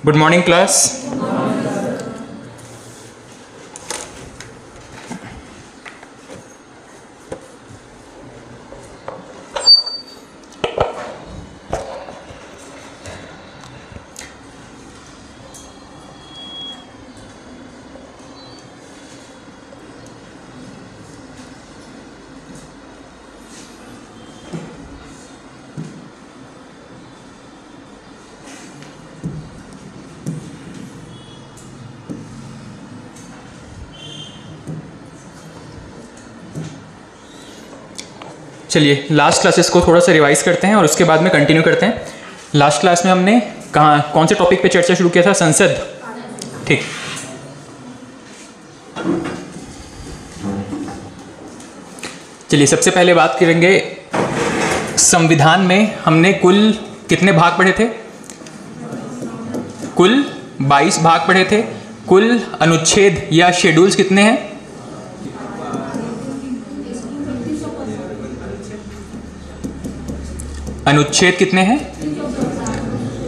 Good morning class. चलिए last classes को थोड़ा सा रिवाइज करते हैं और उसके बाद में कंटिन्यू करते हैं। लास्ट क्लास में हमने कौन से टॉपिक पे चर्चा शुरू किया था? संसद। ठीक, चलिए सबसे पहले बात करेंगे संविधान में हमने कुल कितने भाग पढ़े थे? कुल 22 भाग पढ़े थे। कुल अनुच्छेद या शेड्यूल्स कितने हैं? अनुच्छेद कितने हैं?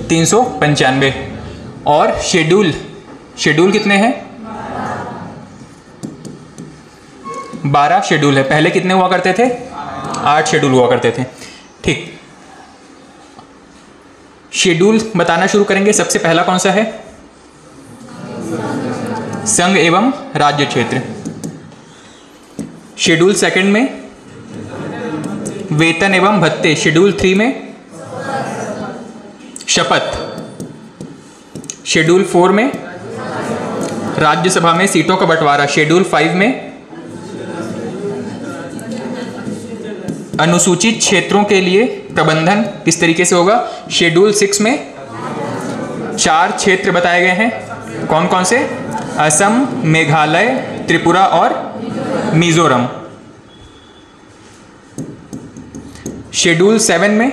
395। और शेड्यूल कितने हैं? 12 शेड्यूल है। पहले कितने हुआ करते थे? 8 शेड्यूल हुआ करते थे। ठीक, शेड्यूल बताना शुरू करेंगे। सबसे पहला कौन सा है? संघ एवं राज्य क्षेत्र। शेड्यूल सेकंड में वेतन एवं भत्ते। शेड्यूल 3 में शपथ। शेड्यूल 4 में राज्यसभा में सीटों का बंटवारा। शेड्यूल 5 में अनुसूचित क्षेत्रों के लिए प्रबंधन किस तरीके से होगा। शेड्यूल 6 में 4 क्षेत्र बताए गए हैं। कौन कौन से? असम, मेघालय, त्रिपुरा और मिजोरम। शेड्यूल 7 में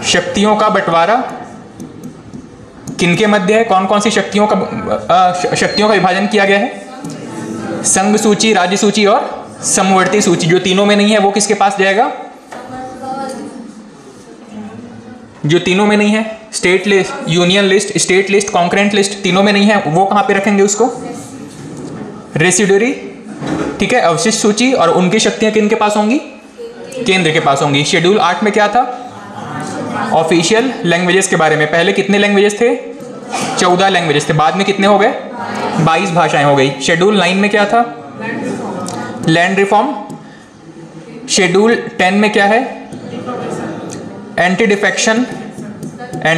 शक्तियों का बंटवारा किनके मध्य है? कौन कौन सी शक्तियों का विभाजन किया गया है? संघ सूची, राज्य सूची और समवर्ती सूची। जो तीनों में नहीं है वो किसके पास जाएगा? जो तीनों में नहीं है, state list, union list, state list, concurrent list, तीनों में नहीं है, वो कहां पे रखेंगे उसको? रेसिड्यूरी। ठीक है, अवशिष्ट सूची। और उनकी शक्तियां किनके पास होंगी? केंद्र के पास होंगी। शेड्यूल 8 में क्या था? ऑफिशियल लैंग्वेजेस के बारे में। पहले कितने लैंग्वेजेस थे? 14 लैंग्वेजेस थे। बाद में कितने हो गए? 22 भाषाएं हो गई। शेड्यूल 9 में क्या था? Land reform. शेड्यूल 10 में क्या है? एंटी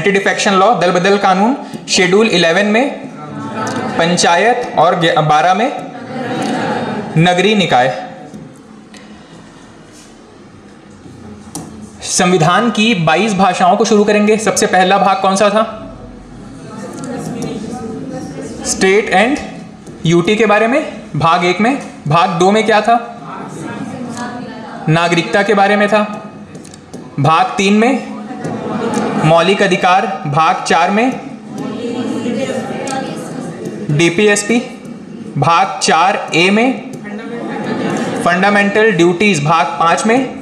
डिफेक्शन लॉ, दल बदल कानून। शेड्यूल 11 में पंचायत और 12 में नगरीय निकाय। संविधान की 22 भाषाओं को शुरू करेंगे। सबसे पहला भाग कौन सा था? स्टेट एंड यूटी के बारे में, भाग 1 में। भाग 2 में क्या था? नागरिकता के बारे में था। भाग 3 में मौलिक अधिकार। भाग 4 में डीपीएसपी। भाग 4A में फंडामेंटल ड्यूटीज। भाग 5 में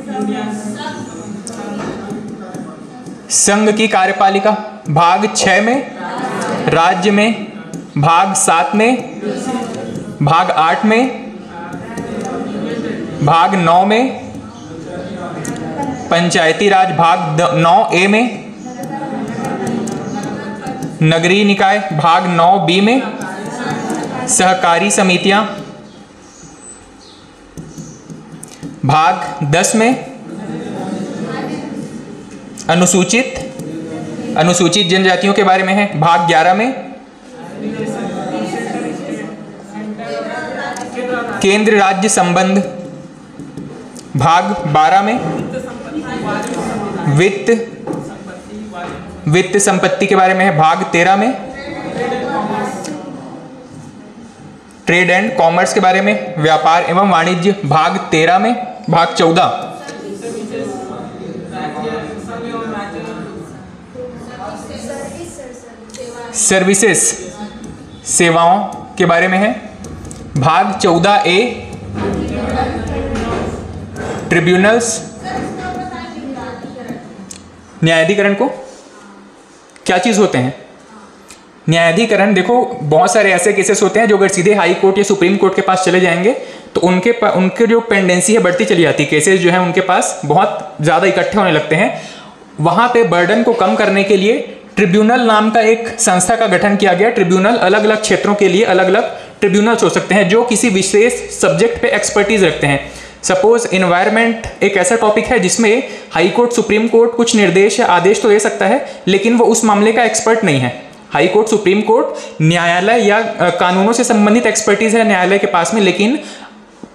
संघ की कार्यपालिका। भाग 6 में राज्य में। भाग 7 में, भाग 8 में, भाग 9 में पंचायती राज। भाग 9A में नगरीय निकाय। भाग 9B में सहकारी समितियां। भाग 10 में अनुसूचित जनजातियों के बारे में है। भाग 11 में केंद्र राज्य संबंध। भाग 12 में वित्त संपत्ति के बारे में है। भाग 13 में ट्रेड एंड कॉमर्स के बारे में, व्यापार एवं वाणिज्य। भाग 13 में। भाग 14 सर्विसेज, सेवाओं के बारे में है। भाग 14A ट्रिब्यूनल्स। न्यायाधिकरण को क्या चीज़ होते हैं? न्यायाधिकरण, देखो बहुत सारे ऐसे केसेस होते हैं जो अगर सीधे हाई कोर्ट या सुप्रीम कोर्ट के पास चले जाएंगे तो उनके जो पेंडेंसी है बढ़ती चली जाती है, केसेस जो है उनके पास बहुत ज़्यादा इकट्ठे होने लगते हैं। वहाँ पे बर्डन को कम करने के लिए ट्रिब्यूनल नाम का एक संस्था का गठन किया गया। ट्रिब्यूनल अलग अलग क्षेत्रों के लिए अलग अलग ट्रिब्यूनल्स हो सकते हैं जो किसी विशेष सब्जेक्ट पे एक्सपर्टीज रखते हैं। सपोज इन्वायरमेंट एक ऐसा टॉपिक है जिसमें हाई कोर्ट, सुप्रीम कोर्ट कुछ निर्देश या आदेश तो दे सकता है लेकिन वो उस मामले का एक्सपर्ट नहीं है। हाई कोर्ट, सुप्रीम कोर्ट न्यायालय या कानूनों से संबंधित एक्सपर्टीज है न्यायालय के पास में, लेकिन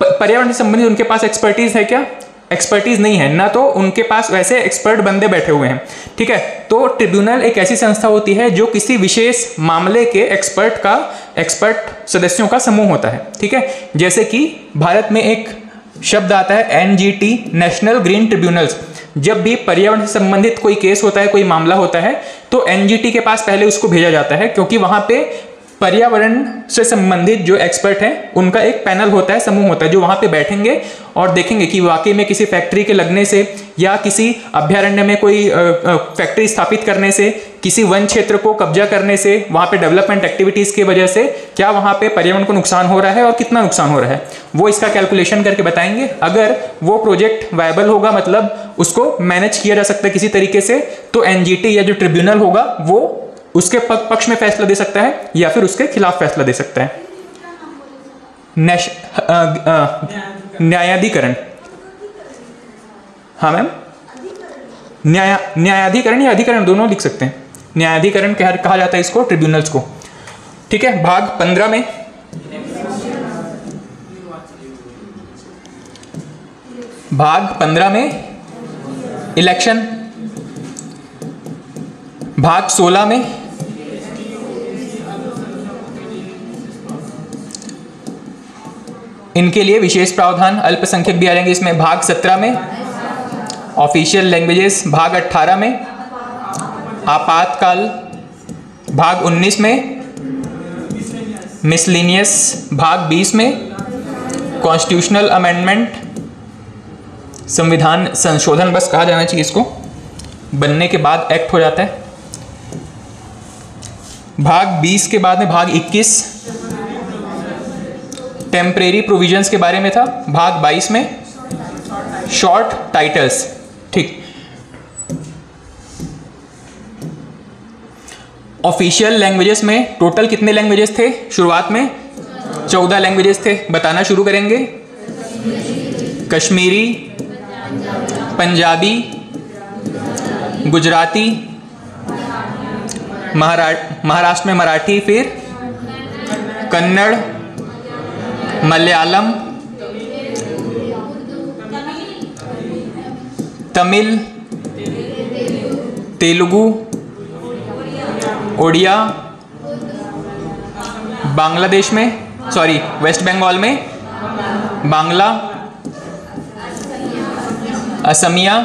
पर्यावरण से संबंधित उनके पास एक्सपर्टीज है क्या? एक्सपर्टीज नहीं है ना, तो उनके पास वैसे एक्सपर्ट बंदे बैठे हुए हैं। ठीक है, तो ट्रिब्यूनल एक ऐसी संस्था होती है जो किसी विशेष मामले के एक्सपर्ट सदस्यों का समूह होता है। ठीक है, जैसे कि भारत में एक शब्द आता है एनजीटी, नेशनल ग्रीन ट्रिब्यूनल्स। जब भी पर्यावरण से संबंधित कोई केस होता है, कोई मामला होता है, तो एनजीटी के पास पहले उसको भेजा जाता है, क्योंकि वहां पे पर्यावरण से संबंधित जो एक्सपर्ट हैं उनका एक पैनल होता है, समूह होता है, जो वहां पे बैठेंगे और देखेंगे कि वाकई में किसी फैक्ट्री के लगने से या किसी अभ्यारण्य में कोई फैक्ट्री स्थापित करने से, किसी वन क्षेत्र को कब्जा करने से, वहां पे डेवलपमेंट एक्टिविटीज की वजह से क्या वहां पे पर्यावरण को नुकसान हो रहा है और कितना नुकसान हो रहा है, वो इसका कैलकुलेशन करके बताएंगे। अगर वो प्रोजेक्ट वायबल होगा, मतलब उसको मैनेज किया जा सकता है किसी तरीके से, तो एनजीटी या जो ट्रिब्यूनल होगा वो उसके पक्ष में फैसला दे सकता है या फिर उसके खिलाफ फैसला दे सकता है। न्यायाधिकरण, हाँ मैम, न्यायाधिकरण या अधिकरण दोनों लिख सकते हैं। न्यायाधिकरण कहा जाता है इसको, ट्रिब्यूनल्स को। ठीक है, भाग 15 में इलेक्शन, भाग 16 में इनके लिए विशेष प्रावधान, अल्पसंख्यक भी आ जाएंगे इसमें। भाग 17 में ऑफिशियल लैंग्वेजेस, भाग 18 में आपातकाल, भाग 19 में मिसलिनियस, भाग 20 में कॉन्स्टिट्यूशनल अमेंडमेंट, संविधान संशोधन बस कहा जाना चाहिए इसको, बनने के बाद एक्ट हो जाता है। भाग 20 के बाद में भाग 21 टेम्परेरी प्रोविजंस के बारे में था। भाग 22 में शॉर्ट टाइटल्स। ठीक, ऑफिशियल लैंग्वेजेस में टोटल कितने लैंग्वेजेस थे? शुरुआत में 14 लैंग्वेजेस थे। बताना शुरू करेंगे। कश्मीरी, पंजाबी, गुजराती, महाराष्ट्र में मराठी, फिर कन्नड़, मलयालम, तमिल, तेलुगु, ओडिया, बांग्लादेश में, सॉरी वेस्ट बंगाल में बांग्ला, असमिया,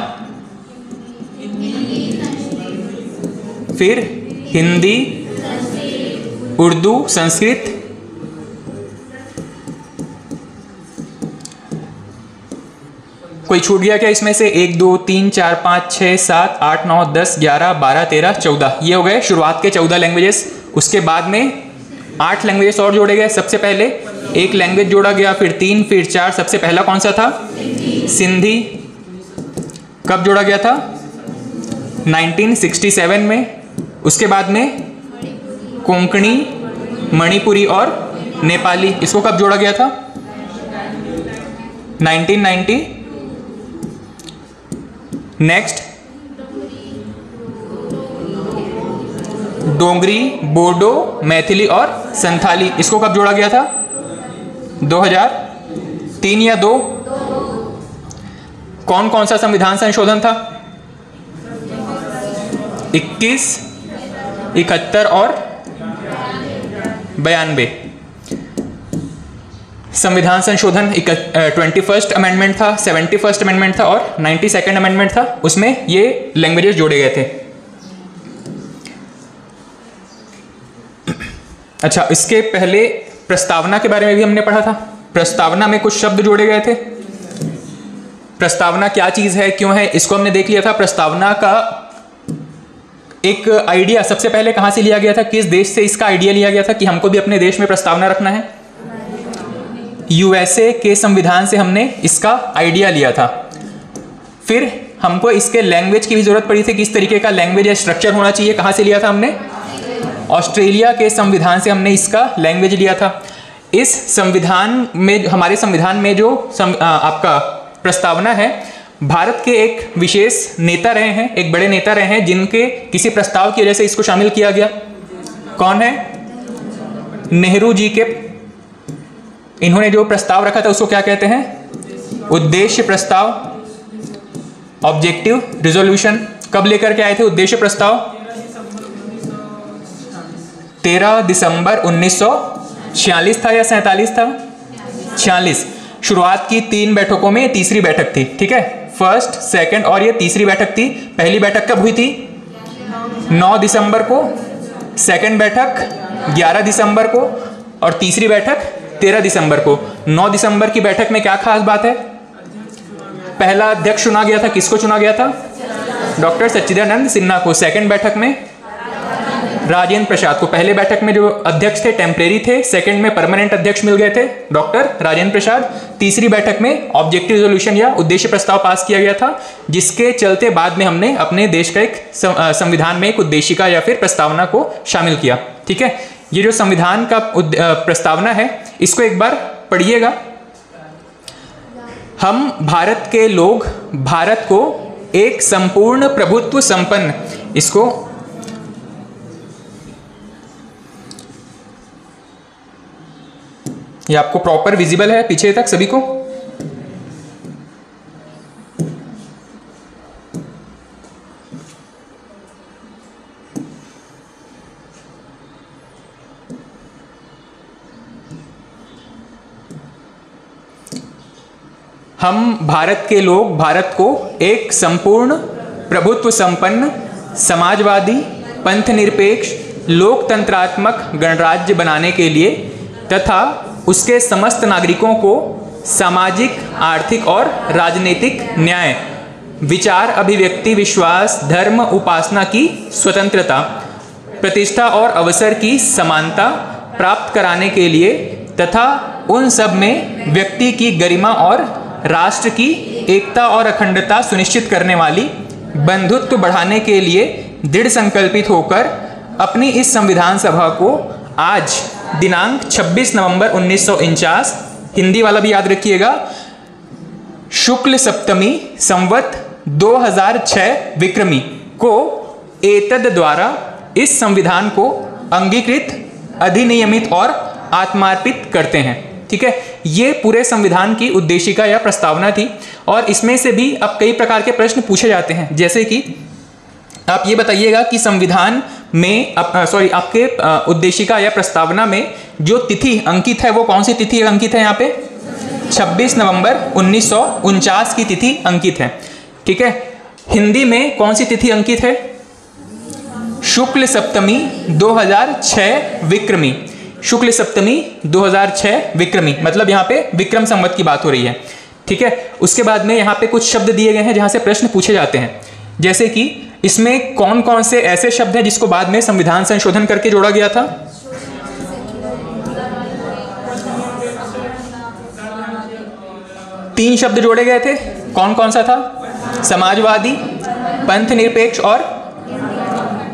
फिर हिंदी, उर्दू, संस्कृत, कोई छूट गया क्या इसमें से? 1 2 3 4 5 6 7 8 9 10 11 12 13 14, ये हो गए शुरुआत के 14 लैंग्वेजेस। उसके बाद में 8 लैंग्वेजेस और जोड़े गए। सबसे पहले एक लैंग्वेज जोड़ा गया, फिर 3, फिर 4। सबसे पहला कौन सा था? सिंधी। कब जोड़ा गया था? 1967 में। उसके बाद में कोंकणी, मणिपुरी और नेपाली, इसको कब जोड़ा गया था? 1990। नेक्स्ट डोगरी, बोडो, मैथिली और संथाली, इसको कब जोड़ा गया था? 2003 या 2। कौन कौन सा संविधान संशोधन था? 21, 71 और 92। संविधान संशोधन 21st अमेंडमेंट था, 71st अमेंडमेंट था और 92nd अमेंडमेंट था। उसमें ये लैंग्वेजेस जोड़े गए थे। अच्छा, इसके पहले प्रस्तावना के बारे में भी हमने पढ़ा था। प्रस्तावना में कुछ शब्द जोड़े गए थे। प्रस्तावना क्या चीज़ है, क्यों है, इसको हमने देख लिया था। प्रस्तावना का एक आइडिया सबसे पहले कहाँ से लिया गया था, किस देश से इसका आइडिया लिया गया था कि हमको भी अपने देश में प्रस्तावना रखना है? यूएसए के संविधान से हमने इसका आइडिया लिया था। फिर हमको इसके लैंग्वेज की भी जरूरत पड़ी थी, किस तरीके का लैंग्वेज या स्ट्रक्चर होना चाहिए, कहाँ से लिया था हमने? ऑस्ट्रेलिया के संविधान से हमने इसका लैंग्वेज लिया था। इस संविधान में, हमारे संविधान में जो आपका प्रस्तावना है, भारत के एक विशेष नेता रहे हैं, एक बड़े नेता रहे हैं जिनके किसी प्रस्ताव की वजह से इसको शामिल किया गया। कौन है? नेहरू जी के, इन्होंने जो प्रस्ताव रखा था उसको क्या कहते हैं? उद्देश्य प्रस्ताव, ऑब्जेक्टिव रिजोल्यूशन। कब लेकर के आए थे उद्देश्य प्रस्ताव? 13 दिसंबर 1946 था या 47 था? 46। शुरुआत की 3 बैठकों में तीसरी बैठक थी, ठीक है, फर्स्ट, सेकंड और ये तीसरी बैठक थी। पहली बैठक कब हुई थी? 9 दिसंबर को, सेकंड बैठक 11 दिसंबर को और तीसरी बैठक 13 दिसंबर को। 9 दिसंबर की बैठक में क्या खास बात है? पहला अध्यक्ष चुना गया था, किसको चुना गया था? डॉक्टर सच्चिदानंद सिन्हा को। सेकंड बैठक में राजेंद्र प्रसाद को। पहले बैठक में जो अध्यक्ष थे टेम्परेरी थे, सेकंड में परमानेंट अध्यक्ष मिल गए थे डॉक्टर राजेंद्र प्रसाद। तीसरी बैठक में ऑब्जेक्टिव रिजोल्यूशन या उद्देश्य प्रस्ताव पास किया गया था, जिसके चलते बाद में हमने अपने देश का एक संविधान में एक उद्देशिका या फिर प्रस्तावना को शामिल किया, ठीक है। ये जो संविधान का प्रस्तावना है इसको एक बार पढ़िएगा। हम भारत के लोग भारत को एक संपूर्ण प्रभुत्व संपन्न, इसको ये आपको प्रॉपर विजिबल है पीछे तक सभी को? हम भारत के लोग भारत को एक संपूर्ण प्रभुत्व संपन्न समाजवादी पंथ निरपेक्ष लोकतंत्रात्मक गणराज्य बनाने के लिए तथा उसके समस्त नागरिकों को सामाजिक, आर्थिक और राजनीतिक न्याय, विचार, अभिव्यक्ति, विश्वास, धर्म, उपासना की स्वतंत्रता, प्रतिष्ठा और अवसर की समानता प्राप्त कराने के लिए तथा उन सब में व्यक्ति की गरिमा और राष्ट्र की एकता और अखंडता सुनिश्चित करने वाली बंधुत्व बढ़ाने के लिए दृढ़ संकल्पित होकर अपनी इस संविधान सभा को आज दिनांक 26 नवंबर 1949, हिंदी वाला भी याद रखिएगा, शुक्ल सप्तमी संवत 2006 विक्रमी को एतद द्वारा इस संविधान को अंगीकृत, अधिनियमित और आत्मार्पित करते हैं, ठीक है। ये पूरे संविधान की उद्देशिका या प्रस्तावना थी और इसमें से भी अब कई प्रकार के प्रश्न पूछे जाते हैं, जैसे कि आप ये बताइएगा कि संविधान में आपके उद्देशिका या प्रस्तावना में जो तिथि अंकित है वो कौन सी तिथि अंकित है? यहाँ पे 26 नवंबर 1949 की तिथि अंकित है, ठीक है। हिंदी में कौन सी तिथि अंकित है? शुक्ल सप्तमी 2006 विक्रमी, शुक्ल सप्तमी 2006 विक्रमी, मतलब यहाँ पे विक्रम संवत की बात हो रही है, ठीक है। उसके बाद में यहाँ पे कुछ शब्द दिए गए हैं जहाँ से प्रश्न पूछे जाते हैं, जैसे कि इसमें कौन कौन से ऐसे शब्द हैं जिसको बाद में संविधान संशोधन करके जोड़ा गया था? तीन शब्द जोड़े गए थे, कौन कौन सा था? समाजवादी, पंथ निरपेक्ष और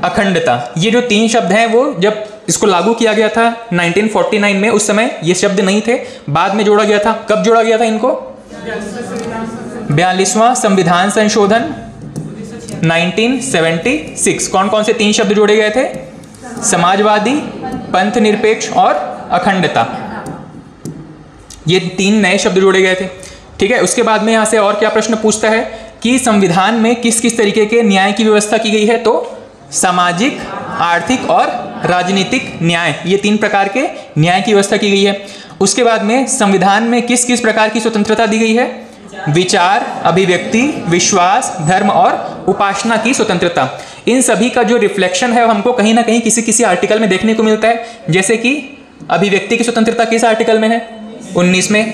अखंडता। ये जो तीन शब्द हैं वो जब इसको लागू किया गया था 1949 में, उस समय ये शब्द नहीं थे, बाद में जोड़ा गया था। कब जोड़ा गया था इनको? 42वां संविधान संशोधन 1976। कौन कौन से तीन शब्द जोड़े गए थे? समाजवादी, पंथ निरपेक्ष और अखंडता। ये तीन नए शब्द जोड़े गए थे, ठीक है। उसके बाद में यहाँ से और क्या प्रश्न पूछता है कि संविधान में किस किस तरीके के न्याय की व्यवस्था की गई है? तो सामाजिक, आर्थिक और राजनीतिक न्याय, ये तीन प्रकार के न्याय की व्यवस्था की गई है। उसके बाद में संविधान में किस किस प्रकार की स्वतंत्रता दी गई है? विचार, अभिव्यक्ति, विश्वास, धर्म और उपासना की स्वतंत्रता। इन सभी का जो रिफ्लेक्शन है हमको कहीं ना कहीं किसी किसी आर्टिकल में देखने को मिलता है, जैसे कि अभिव्यक्ति की स्वतंत्रता किस आर्टिकल में है? 19 में।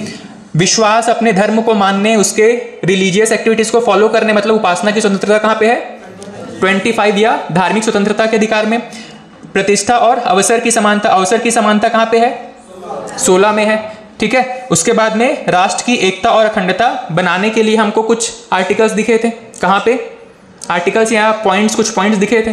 विश्वास, अपने धर्म को मानने, उसके रिलीजियस एक्टिविटीज को फॉलो करने, मतलब उपासना की स्वतंत्रता कहाँ पे है? 25 या धार्मिक स्वतंत्रता के अधिकार में। प्रतिष्ठा और अवसर की समानता, अवसर की समानता कहाँ पे है? 16 में है, ठीक है। उसके बाद में राष्ट्र की एकता और अखंडता बनाने के लिए हमको कुछ आर्टिकल्स दिखे थे, कहाँ पे आर्टिकल्स या पॉइंट्स, कुछ पॉइंट्स दिखे थे।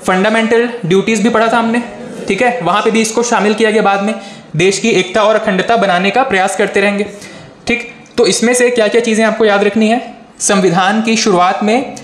फंडामेंटल ड्यूटीज भी पढ़ा था हमने, ठीक है, वहां पे भी इसको शामिल किया गया। बाद में देश की एकता और अखंडता बनाने का प्रयास करते रहेंगे, ठीक। तो इसमें से क्या क्या चीजें आपको याद रखनी है? संविधान की शुरुआत में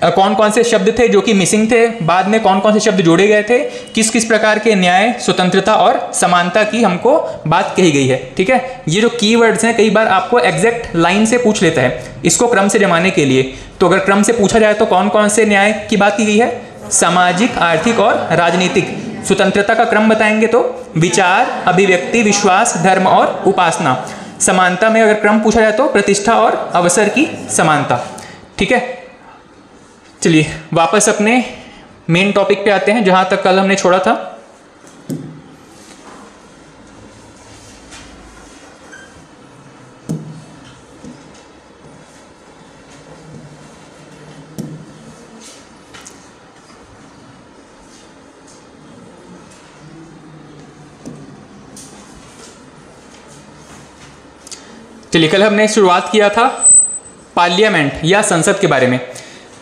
कौन कौन से शब्द थे जो कि मिसिंग थे, बाद में कौन कौन से शब्द जोड़े गए थे, किस किस प्रकार के न्याय, स्वतंत्रता और समानता की हमको बात कही गई है, ठीक है। ये जो कीवर्ड्स हैं कई बार आपको एग्जैक्ट लाइन से पूछ लेता है इसको क्रम से जमाने के लिए। तो अगर क्रम से पूछा जाए तो कौन कौन से न्याय की बात की गई है? सामाजिक, आर्थिक और राजनीतिक। स्वतंत्रता का क्रम बताएंगे तो विचार, अभिव्यक्ति, विश्वास, धर्म और उपासना। समानता में अगर क्रम पूछा जाए तो प्रतिष्ठा और अवसर की समानता, ठीक है। चलिए वापस अपने मेन टॉपिक पे आते हैं जहां तक कल हमने छोड़ा था। चलिए कल हमने शुरुआत किया था पार्लियामेंट या संसद के बारे में।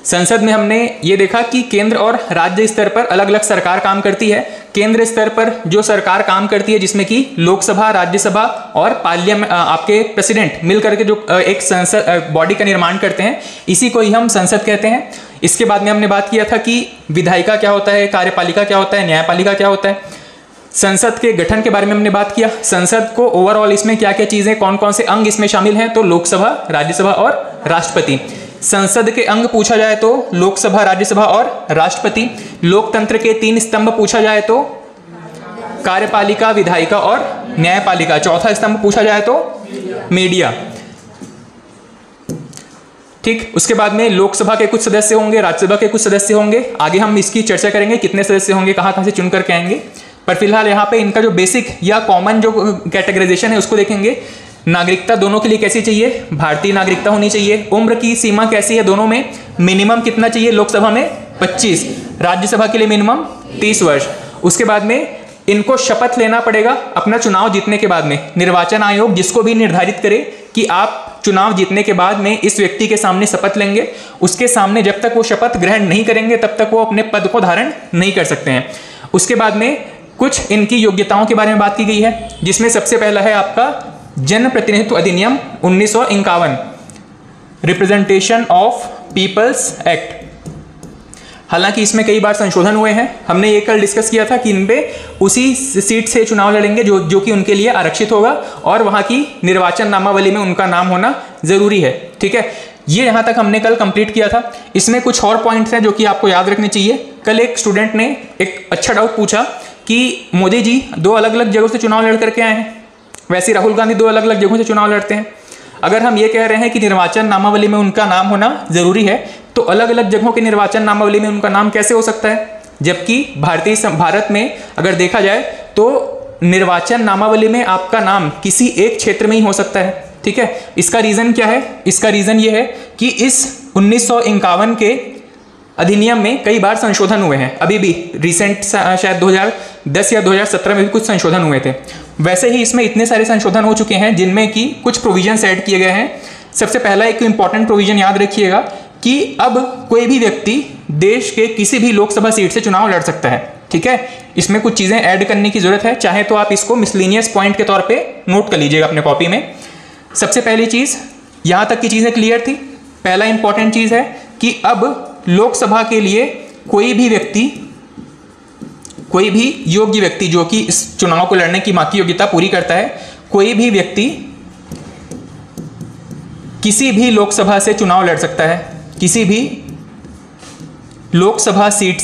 संसद में हमने ये देखा कि केंद्र और राज्य स्तर पर अलग अलग सरकार काम करती है। केंद्र स्तर पर जो सरकार काम करती है जिसमें कि लोकसभा, राज्यसभा और पार्लियामेंट, आपके प्रेसिडेंट मिलकर के जो एक संसद बॉडी का निर्माण करते हैं, इसी को ही हम संसद कहते हैं। इसके बाद में हमने बात किया था कि विधायिका क्या होता है, कार्यपालिका क्या होता है, न्यायपालिका क्या होता है। संसद के गठन के बारे में हमने बात किया। संसद को ओवरऑल इसमें क्या क्या चीजें, कौन कौन से अंग इसमें शामिल हैं, तो लोकसभा, राज्यसभा और राष्ट्रपति। संसद के अंग पूछा जाए तो लोकसभा, राज्यसभा और राष्ट्रपति। लोकतंत्र के 3 स्तंभ पूछा जाए तो कार्यपालिका, विधायिका और न्यायपालिका। चौथा स्तंभ पूछा जाए तो मीडिया, ठीक। उसके बाद में लोकसभा के कुछ सदस्य होंगे, राज्यसभा के कुछ सदस्य होंगे। आगे हम इसकी चर्चा करेंगे कितने सदस्य होंगे, कहाँ कहाँ से चुन करके आएंगे। पर फिलहाल यहाँ पे इनका जो बेसिक या कॉमन जो कैटेगराइजेशन है उसको देखेंगे। नागरिकता दोनों के लिए कैसी चाहिए? भारतीय नागरिकता होनी चाहिए। उम्र की सीमा कैसी है दोनों में? मिनिमम कितना चाहिए? लोकसभा में 25, राज्यसभा के लिए मिनिमम 30 वर्ष। उसके बाद में इनको शपथ लेना पड़ेगा अपना चुनाव जीतने के बाद में। निर्वाचन आयोग जिसको भी निर्धारित करे कि आप चुनाव जीतने के बाद में इस व्यक्ति के सामने शपथ लेंगे, उसके सामने जब तक वो शपथ ग्रहण नहीं करेंगे तब तक वो अपने पद को धारण नहीं कर सकते हैं। उसके बाद में कुछ इनकी योग्यताओं के बारे में बात की गई है, जिसमें सबसे पहला है आपका जन प्रतिनिधित्व अधिनियम 1951, रिप्रेजेंटेशन ऑफ पीपल्स एक्ट। हालांकि इसमें कई बार संशोधन हुए हैं। हमने ये कल डिस्कस किया था कि इन पे उसी सीट से चुनाव लड़ेंगे जो कि उनके लिए आरक्षित होगा और वहां की निर्वाचन नामावली में उनका नाम होना जरूरी है, ठीक है। ये यहां तक हमने कल कंप्लीट किया था। इसमें कुछ और पॉइंट्स हैं जो कि आपको याद रखने चाहिए। कल एक स्टूडेंट ने एक अच्छा डाउट पूछा कि मोदी जी 2 अलग अलग जगहों से चुनाव लड़ करके आए हैं, वैसे राहुल गांधी 2 अलग अलग जगहों से चुनाव लड़ते हैं। अगर हम ये कह रहे हैं कि निर्वाचन नामावली में उनका नाम होना जरूरी है, तो अलग अलग जगहों के निर्वाचन नामावली में उनका नाम कैसे हो सकता है? जबकि भारत में अगर देखा जाए तो निर्वाचन नामावली में आपका नाम किसी एक क्षेत्र में ही हो सकता है, ठीक है। इसका रीजन क्या है? इसका रीजन ये है कि इस 1951 के अधिनियम में कई बार संशोधन हुए हैं। अभी भी रिसेंट शायद 2010 या 2017 में भी कुछ संशोधन हुए थे। वैसे ही इसमें इतने सारे संशोधन हो चुके हैं जिनमें कि कुछ प्रोविजंस ऐड किए गए हैं। सबसे पहला एक इंपॉर्टेंट प्रोविजन याद रखिएगा कि अब कोई भी व्यक्ति देश के किसी भी लोकसभा सीट से चुनाव लड़ सकता है, ठीक है। इसमें कुछ चीजें ऐड करने की जरूरत है, चाहे तो आप इसको मिसलिनियस पॉइंट के तौर पे नोट कर लीजिएगा अपने कॉपी में। सबसे पहली चीज, यहां तक की चीजें क्लियर थी। पहला इंपॉर्टेंट चीज है कि अब लोकसभा के लिए कोई भी योग्य व्यक्ति जो कि इस चुनाव को लड़ने की माकी योग्यता पूरी करता है, कोई भी व्यक्ति किसी भी लोकसभा से चुनाव लड़ सकता है। किसी भी लोकसभा सीट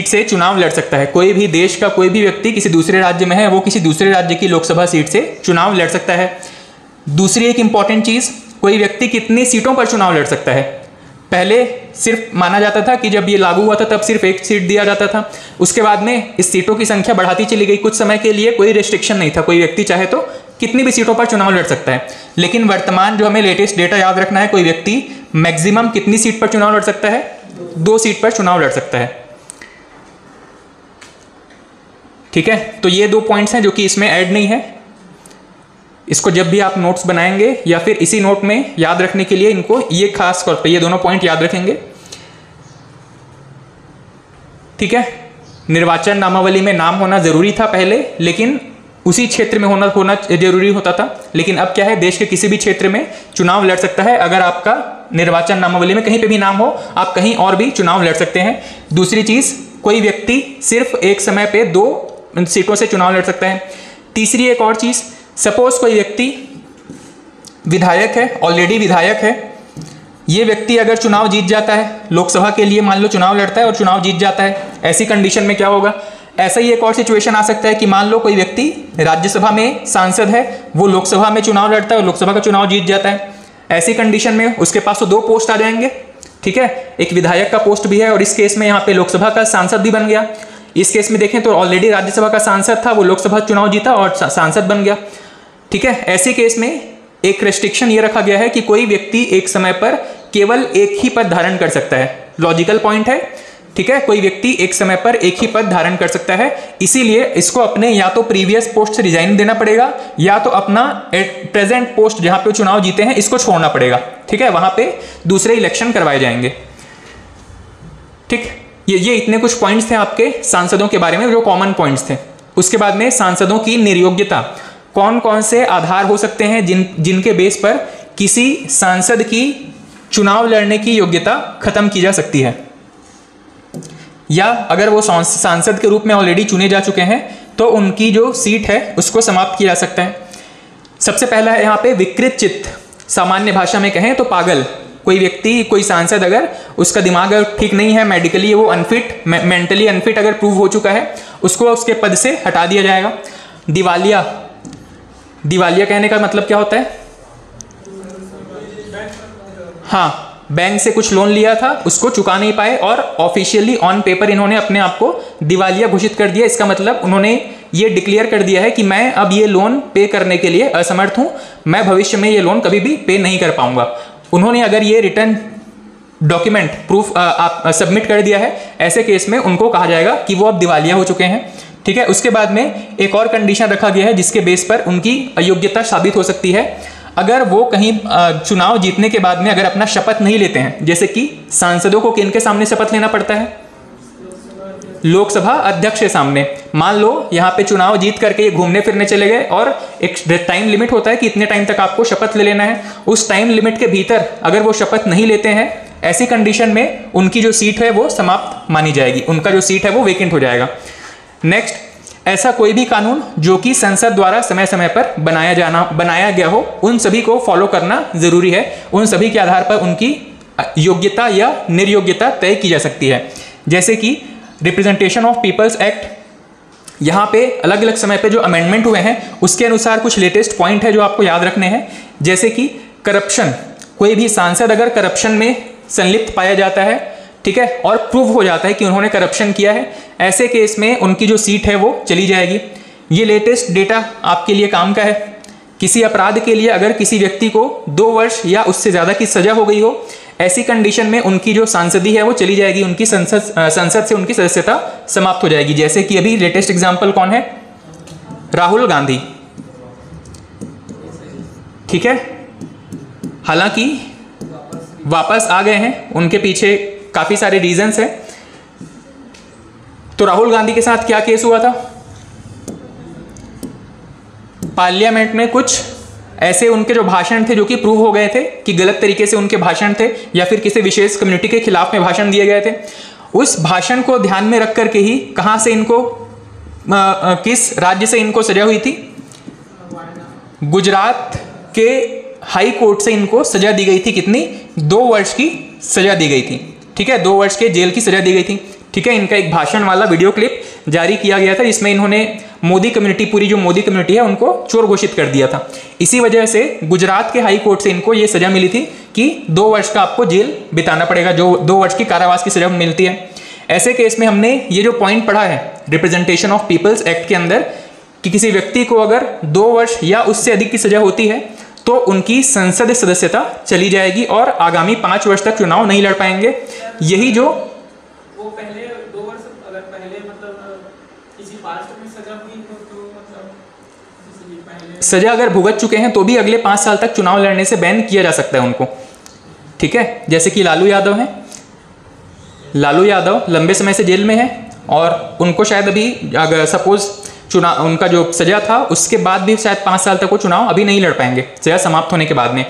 से चुनाव लड़ सकता है। कोई भी देश का कोई भी व्यक्ति किसी दूसरे राज्य में है, वो किसी दूसरे राज्य की लोकसभा सीट से चुनाव लड़ सकता है। दूसरी एक इंपॉर्टेंट चीज, कोई व्यक्ति कितनी सीटों पर चुनाव लड़ सकता है? पहले सिर्फ माना जाता था कि जब ये लागू हुआ था तब सिर्फ एक सीट दिया जाता था, उसके बाद में इस सीटों की संख्या बढ़ाती चली गई। कुछ समय के लिए कोई रेस्ट्रिक्शन नहीं था, कोई व्यक्ति चाहे तो कितनी भी सीटों पर चुनाव लड़ सकता है। लेकिन वर्तमान जो हमें लेटेस्ट डेटा याद रखना है, कोई व्यक्ति मैक्सिमम कितनी सीट पर चुनाव लड़ सकता है? 2 सीट पर चुनाव लड़ सकता है। ठीक है, तो ये 2 पॉइंट्स हैं जो कि इसमें ऐड नहीं है। इसको जब भी आप नोट्स बनाएंगे या फिर इसी नोट में याद रखने के लिए इनको ये खास तौर पे ये दोनों पॉइंट याद रखेंगे। ठीक है, निर्वाचन नामावली में नाम होना जरूरी था पहले, लेकिन उसी क्षेत्र में होना जरूरी होता था। लेकिन अब क्या है, देश के किसी भी क्षेत्र में चुनाव लड़ सकता है। अगर आपका निर्वाचन नामावली में कहीं पे भी नाम हो, आप कहीं और भी चुनाव लड़ सकते हैं। दूसरी चीज, कोई व्यक्ति सिर्फ एक समय पे 2 सीटों से चुनाव लड़ सकता है। तीसरी एक और चीज, सपोज कोई व्यक्ति विधायक है, ऑलरेडी विधायक है, ये व्यक्ति अगर चुनाव जीत जाता है, लोकसभा के लिए मान लो चुनाव लड़ता है और चुनाव जीत जाता है, ऐसी कंडीशन में क्या होगा? ऐसा ही एक और सिचुएशन आ सकता है कि मान लो कोई व्यक्ति राज्यसभा में सांसद है, वो लोकसभा में चुनाव लड़ता है और लोकसभा का चुनाव जीत जाता है। ऐसी कंडीशन में उसके पास तो 2 पोस्ट आ जाएंगे। ठीक है, एक विधायक का पोस्ट भी है और इस केस में यहाँ पे लोकसभा का सांसद भी बन गया। इस केस में देखें तो ऑलरेडी राज्यसभा का सांसद था, वो लोकसभा चुनाव जीता और सांसद बन गया। ठीक है, ऐसे केस में एक रेस्ट्रिक्शन ये रखा गया है कि कोई व्यक्ति एक समय पर केवल एक ही पद धारण कर सकता है। लॉजिकल पॉइंट है। ठीक है, कोई व्यक्ति एक समय पर एक ही पद धारण कर सकता है, इसीलिए इसको अपने या तो प्रीवियस पोस्ट से रिजाइन देना पड़ेगा या तो अपना प्रेजेंट पोस्ट जहां पे चुनाव जीते हैं इसको छोड़ना पड़ेगा। ठीक है, वहां पे दूसरे इलेक्शन करवाए जाएंगे। ठीक, ये इतने कुछ पॉइंट्स थे आपके सांसदों के बारे में जो कॉमन पॉइंट्स थे। उसके बाद में सांसदों की निर्योग्यता, कौन कौन से आधार हो सकते हैं जिनके बेस पर किसी सांसद की चुनाव लड़ने की योग्यता खत्म की जा सकती है, या अगर वो सांसद के रूप में ऑलरेडी चुने जा चुके हैं तो उनकी जो सीट है उसको समाप्त किया जा सकता है। सबसे पहला है यहाँ पे विकृत चित्त, सामान्य भाषा में कहें तो पागल। कोई व्यक्ति, कोई सांसद अगर उसका दिमाग ठीक नहीं है, मेडिकली वो अनफिट, मेंटली अनफिट अगर प्रूव हो चुका है, उसको उसके पद से हटा दिया जाएगा। दिवालिया, दिवालिया कहने का मतलब क्या होता है? हाँ, बैंक से कुछ लोन लिया था, उसको चुका नहीं पाए और ऑफिशियली ऑन पेपर इन्होंने अपने आप को दिवालिया घोषित कर दिया। इसका मतलब उन्होंने ये डिक्लेयर कर दिया है कि मैं अब ये लोन पे करने के लिए असमर्थ हूं, मैं भविष्य में ये लोन कभी भी पे नहीं कर पाऊंगा। उन्होंने अगर ये रिटर्न डॉक्यूमेंट प्रूफ सबमिट कर दिया है, ऐसे केस में उनको कहा जाएगा कि वो अब दिवालिया हो चुके हैं। ठीक है, उसके बाद में एक और कंडीशन रखा गया है जिसके बेस पर उनकी अयोग्यता साबित हो सकती है। अगर वो कहीं चुनाव जीतने के बाद में अगर अपना शपथ नहीं लेते हैं, जैसे कि सांसदों को किनके सामने शपथ लेना पड़ता है? लोकसभा अध्यक्ष के सामने। मान लो यहाँ पे चुनाव जीत करके ये घूमने फिरने चले गए और एक टाइम लिमिट होता है कि इतने टाइम तक आपको शपथ ले लेना है। उस टाइम लिमिट के भीतर अगर वो शपथ नहीं लेते हैं, ऐसी कंडीशन में उनकी जो सीट है वो समाप्त मानी जाएगी, उनका जो सीट है वो वेकेंट हो जाएगा। नेक्स्ट, ऐसा कोई भी कानून जो कि संसद द्वारा समय समय पर बनाया गया हो, उन सभी को फॉलो करना जरूरी है। उन सभी के आधार पर उनकी योग्यता या निर्योग्यता तय की जा सकती है। जैसे कि रिप्रेजेंटेशन ऑफ पीपल्स एक्ट, यहाँ पे अलग अलग समय पे जो अमेंडमेंट हुए हैं उसके अनुसार कुछ लेटेस्ट पॉइंट है जो आपको याद रखने हैं। जैसे कि करप्शन, कोई भी सांसद अगर करप्शन में संलिप्त पाया जाता है, ठीक है, और प्रूव हो जाता है कि उन्होंने करप्शन किया है, ऐसे केस में उनकी जो सीट है वो चली जाएगी। ये लेटेस्ट डेटा आपके लिए काम का है। किसी अपराध के लिए अगर किसी व्यक्ति को 2 वर्ष या उससे ज़्यादा की सजा हो गई हो, ऐसी कंडीशन में उनकी जो सांसदी है वो चली जाएगी, उनकी संसद से उनकी सदस्यता समाप्त हो जाएगी। जैसे कि अभी लेटेस्ट एग्जाम्पल कौन है? राहुल गांधी। ठीक है, हालांकि वापस आ गए हैं, उनके पीछे काफी सारे रीजंस हैं। तो राहुल गांधी के साथ क्या केस हुआ था? पार्लियामेंट में कुछ ऐसे उनके जो भाषण थे जो कि प्रूव हो गए थे कि गलत तरीके से उनके भाषण थे या फिर किसी विशेष कम्युनिटी के खिलाफ में भाषण दिए गए थे। उस भाषण को ध्यान में रख करके ही कहां से इनको किस राज्य से इनको सजा हुई थी? गुजरात के हाई कोर्ट से इनको सजा दी गई थी। कितनी? 2 वर्ष की सजा दी गई थी। ठीक है, 2 वर्ष के जेल की सजा दी गई थी। ठीक है, इनका एक भाषण वाला वीडियो क्लिप जारी किया गया था जिसमें इन्होंने मोदी कम्युनिटी, पूरी जो मोदी कम्युनिटी है उनको चोर घोषित कर दिया था। इसी वजह से गुजरात के हाई कोर्ट से इनको ये सजा मिली थी कि 2 वर्ष का आपको जेल बिताना पड़ेगा, जो 2 वर्ष की कारावास की सजा मिलती है। ऐसे केस में हमने ये जो पॉइंट पढ़ा है रिप्रेजेंटेशन ऑफ पीपल्स एक्ट के अंदर कि किसी व्यक्ति को अगर 2 वर्ष या उससे अधिक की सजा होती है तो उनकी संसद सदस्यता चली जाएगी और आगामी 5 वर्ष तक चुनाव नहीं लड़ पाएंगे। यही जो वो पहले 2 वर्ष अगर पहले मतलब किसी पास्ट में सजा हुई तो मतलब पहले सजा अगर भुगत चुके हैं तो भी अगले 5 साल तक चुनाव लड़ने से बैन किया जा सकता है उनको, ठीक है। जैसे कि लालू यादव हैं, लालू यादव लंबे समय से जेल में है और उनको शायद अभी अगर सपोज चुनाव उनका जो सजा था उसके बाद भी शायद 5 साल तक वो चुनाव अभी नहीं लड़ पाएंगे सजा समाप्त होने के बाद में।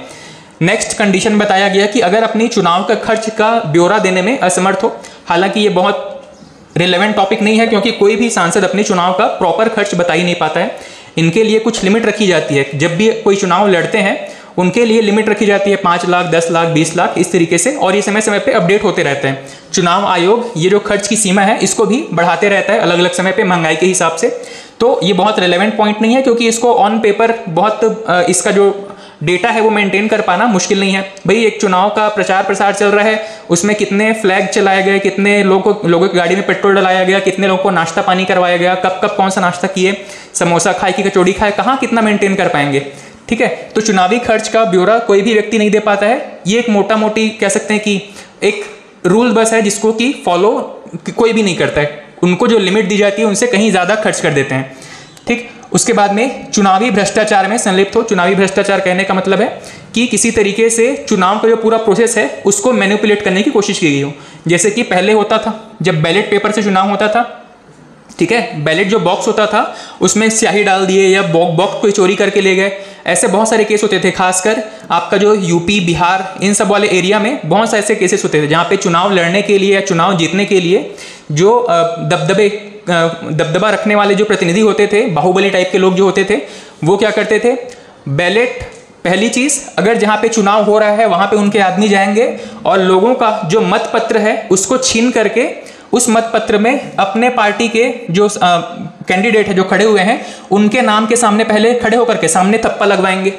नेक्स्ट कंडीशन बताया गया कि अगर अपनी चुनाव का खर्च का ब्यौरा देने में असमर्थ हो। हालांकि ये बहुत रिलेवेंट टॉपिक नहीं है क्योंकि कोई भी सांसद अपने चुनाव का प्रॉपर खर्च बता ही नहीं पाता है। इनके लिए कुछ लिमिट रखी जाती है, जब भी कोई चुनाव लड़ते हैं उनके लिए लिमिट रखी जाती है 5 लाख, 10 लाख, 20 लाख इस तरीके से, और ये समय समय पे अपडेट होते रहते हैं। चुनाव आयोग ये जो खर्च की सीमा है इसको भी बढ़ाते रहता है अलग अलग समय पे महंगाई के हिसाब से। तो ये बहुत रिलेवेंट पॉइंट नहीं है क्योंकि इसको ऑन पेपर बहुत इसका जो डेटा है वो मेंटेन कर पाना मुश्किल नहीं है। भाई एक चुनाव का प्रचार प्रसार चल रहा है, उसमें कितने फ्लैग चलाए गए, कितने लोगों की गाड़ी में पेट्रोल डलाया गया, कितने लोगों को नाश्ता पानी करवाया गया, कब कब कौन सा नाश्ता किए, समोसा खाए कि कचौड़ी खाए, कहाँ कितना मेंटेन कर पाएंगे, ठीक है। तो चुनावी खर्च का ब्यौरा कोई भी व्यक्ति नहीं दे पाता है। ये एक मोटा मोटी कह सकते हैं कि एक रूल बस है जिसको कि फॉलो कोई भी नहीं करता है। उनको जो लिमिट दी जाती है उनसे कहीं ज़्यादा खर्च कर देते हैं, ठीक। उसके बाद में चुनावी भ्रष्टाचार में संलिप्त हो। चुनावी भ्रष्टाचार कहने का मतलब है कि किसी तरीके से चुनाव का जो पूरा प्रोसेस है उसको मैनिपुलेट करने की कोशिश की गई हो। जैसे कि पहले होता था जब बैलेट पेपर से चुनाव होता था, ठीक है, बैलेट जो बॉक्स होता था उसमें स्याही डाल दिए या बॉक्स कोई चोरी करके ले गए, ऐसे बहुत सारे केस होते थे। खासकर आपका जो यूपी, बिहार, इन सब वाले एरिया में बहुत सारे ऐसे केसेस होते थे जहाँ पे चुनाव लड़ने के लिए या चुनाव जीतने के लिए जो दबदबा रखने वाले जो प्रतिनिधि होते थे, बाहुबली टाइप के लोग जो होते थे, वो क्या करते थे, बैलेट पहली चीज़ अगर जहाँ पे चुनाव हो रहा है वहाँ पे उनके आदमी जाएंगे और लोगों का जो मत पत्र है उसको छीन करके उस मत पत्र में अपने पार्टी के जो कैंडिडेट है जो खड़े हुए हैं उनके नाम के सामने पहले खड़े होकर के सामने थप्पा लगवाएंगे।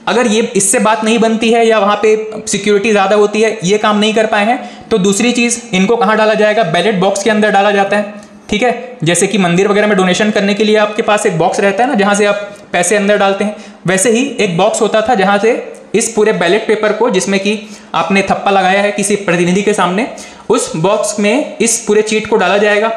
अगर ये इससे बात नहीं बनती है या वहाँ पे सिक्योरिटी ज़्यादा होती है, ये काम नहीं कर पाए हैं, तो दूसरी चीज़ इनको कहाँ डाला जाएगा, बैलेट बॉक्स के अंदर डाला जाता है, ठीक है। जैसे कि मंदिर वगैरह में डोनेशन करने के लिए आपके पास एक बॉक्स रहता है ना जहाँ से आप पैसे अंदर डालते हैं, वैसे ही एक बॉक्स होता था जहाँ से इस पूरे बैलेट पेपर को जिसमें कि आपने थप्पा लगाया है किसी प्रतिनिधि के सामने, उस बॉक्स में इस पूरे चीट को डाला जाएगा।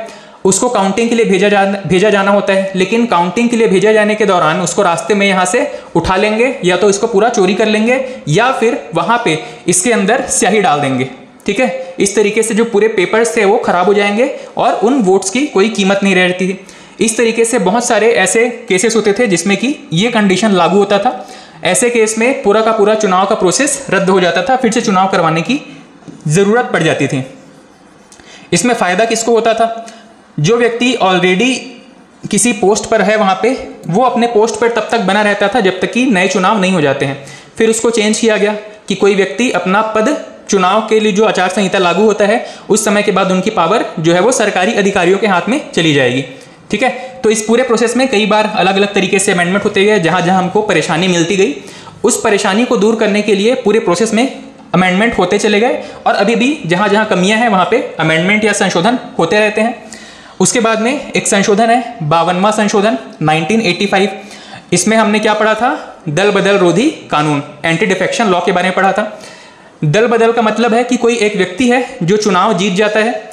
उसको काउंटिंग के लिए भेजा जाना होता है, लेकिन काउंटिंग के लिए भेजा जाने के दौरान उसको रास्ते में यहाँ से उठा लेंगे या तो इसको पूरा चोरी कर लेंगे या फिर वहाँ पे इसके अंदर स्याही डाल देंगे, ठीक है। इस तरीके से जो पूरे पेपर्स थे वो खराब हो जाएंगे और उन वोट्स की कोई कीमत नहीं रहती थी। इस तरीके से बहुत सारे ऐसे केसेस होते थे जिसमें कि ये कंडीशन लागू होता था। ऐसे केस में पूरा का पूरा चुनाव का प्रोसेस रद्द हो जाता था, फिर से चुनाव करवाने की ज़रूरत पड़ जाती थी। इसमें फ़ायदा किसको होता था, जो व्यक्ति ऑलरेडी किसी पोस्ट पर है वहाँ पे, वो अपने पोस्ट पर तब तक बना रहता था जब तक कि नए चुनाव नहीं हो जाते हैं। फिर उसको चेंज किया गया कि कोई व्यक्ति अपना पद चुनाव के लिए जो आचार संहिता लागू होता है उस समय के बाद उनकी पावर जो है वो सरकारी अधिकारियों के हाथ में चली जाएगी, ठीक है। तो इस पूरे प्रोसेस में कई बार अलग अलग तरीके से अमेंडमेंट होते गए, जहाँ जहाँ हमको परेशानी मिलती गई उस परेशानी को दूर करने के लिए पूरे प्रोसेस में अमेंडमेंट होते चले गए और अभी भी जहाँ जहाँ कमियाँ हैं वहाँ पे अमेंडमेंट या संशोधन होते रहते हैं। उसके बाद में एक संशोधन है 52वां संशोधन 1985। इसमें हमने क्या पढ़ा था, दल बदल रोधी कानून, एंटी डिफेक्शन लॉ के बारे में पढ़ा था। दल बदल का मतलब है कि कोई एक व्यक्ति है जो चुनाव जीत जाता है।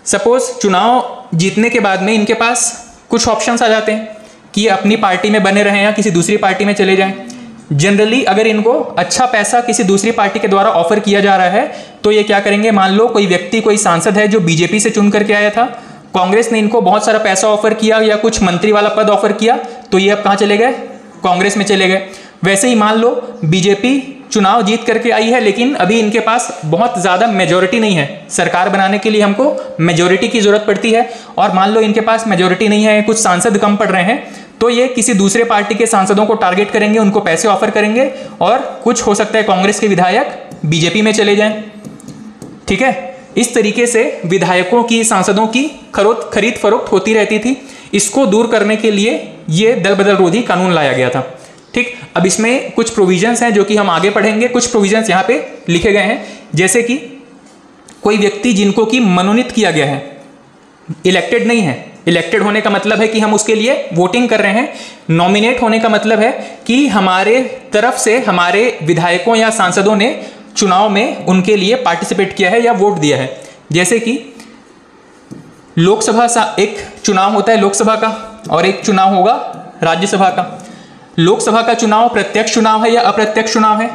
सपोज चुनाव जीतने के बाद में इनके पास कुछ ऑप्शंस आ जाते हैं कि ये अपनी पार्टी में बने रहें या किसी दूसरी पार्टी में चले जाएं। जनरली अगर इनको अच्छा पैसा किसी दूसरी पार्टी के द्वारा ऑफर किया जा रहा है तो ये क्या करेंगे, मान लो कोई व्यक्ति कोई सांसद है जो बीजेपी से चुन करके आया था, कांग्रेस ने इनको बहुत सारा पैसा ऑफर किया या कुछ मंत्री वाला पद ऑफर किया, तो ये अब कहाँ चले गए, कांग्रेस में चले गए। वैसे ही मान लो बीजेपी चुनाव जीत करके आई है लेकिन अभी इनके पास बहुत ज़्यादा मेजोरिटी नहीं है, सरकार बनाने के लिए हमको मेजोरिटी की ज़रूरत पड़ती है, और मान लो इनके पास मेजोरिटी नहीं है, कुछ सांसद कम पड़ रहे हैं, तो ये किसी दूसरे पार्टी के सांसदों को टारगेट करेंगे, उनको पैसे ऑफर करेंगे और कुछ हो सकता है कांग्रेस के विधायक बीजेपी में चले जाएं, ठीक है। इस तरीके से विधायकों की, सांसदों की खरीद फरोख्त होती रहती थी। इसको दूर करने के लिए ये दल बदल रोधी कानून लाया गया था। ठीक, अब इसमें कुछ प्रोविजंस हैं जो कि हम आगे पढ़ेंगे। कुछ प्रोविजंस यहाँ पे लिखे गए हैं, जैसे कि कोई व्यक्ति जिनको कि मनोनीत किया गया है, इलेक्टेड नहीं है, इलेक्टेड होने का मतलब है कि हम उसके लिए वोटिंग कर रहे हैं, नॉमिनेट होने का मतलब है कि हमारे तरफ से हमारे विधायकों या सांसदों ने चुनाव में उनके लिए पार्टिसिपेट किया है या वोट दिया है। जैसे कि लोकसभा एक चुनाव होता है लोकसभा का, और एक चुनाव होगा राज्यसभा का। लोकसभा का चुनाव प्रत्यक्ष चुनाव है या अप्रत्यक्ष चुनाव है?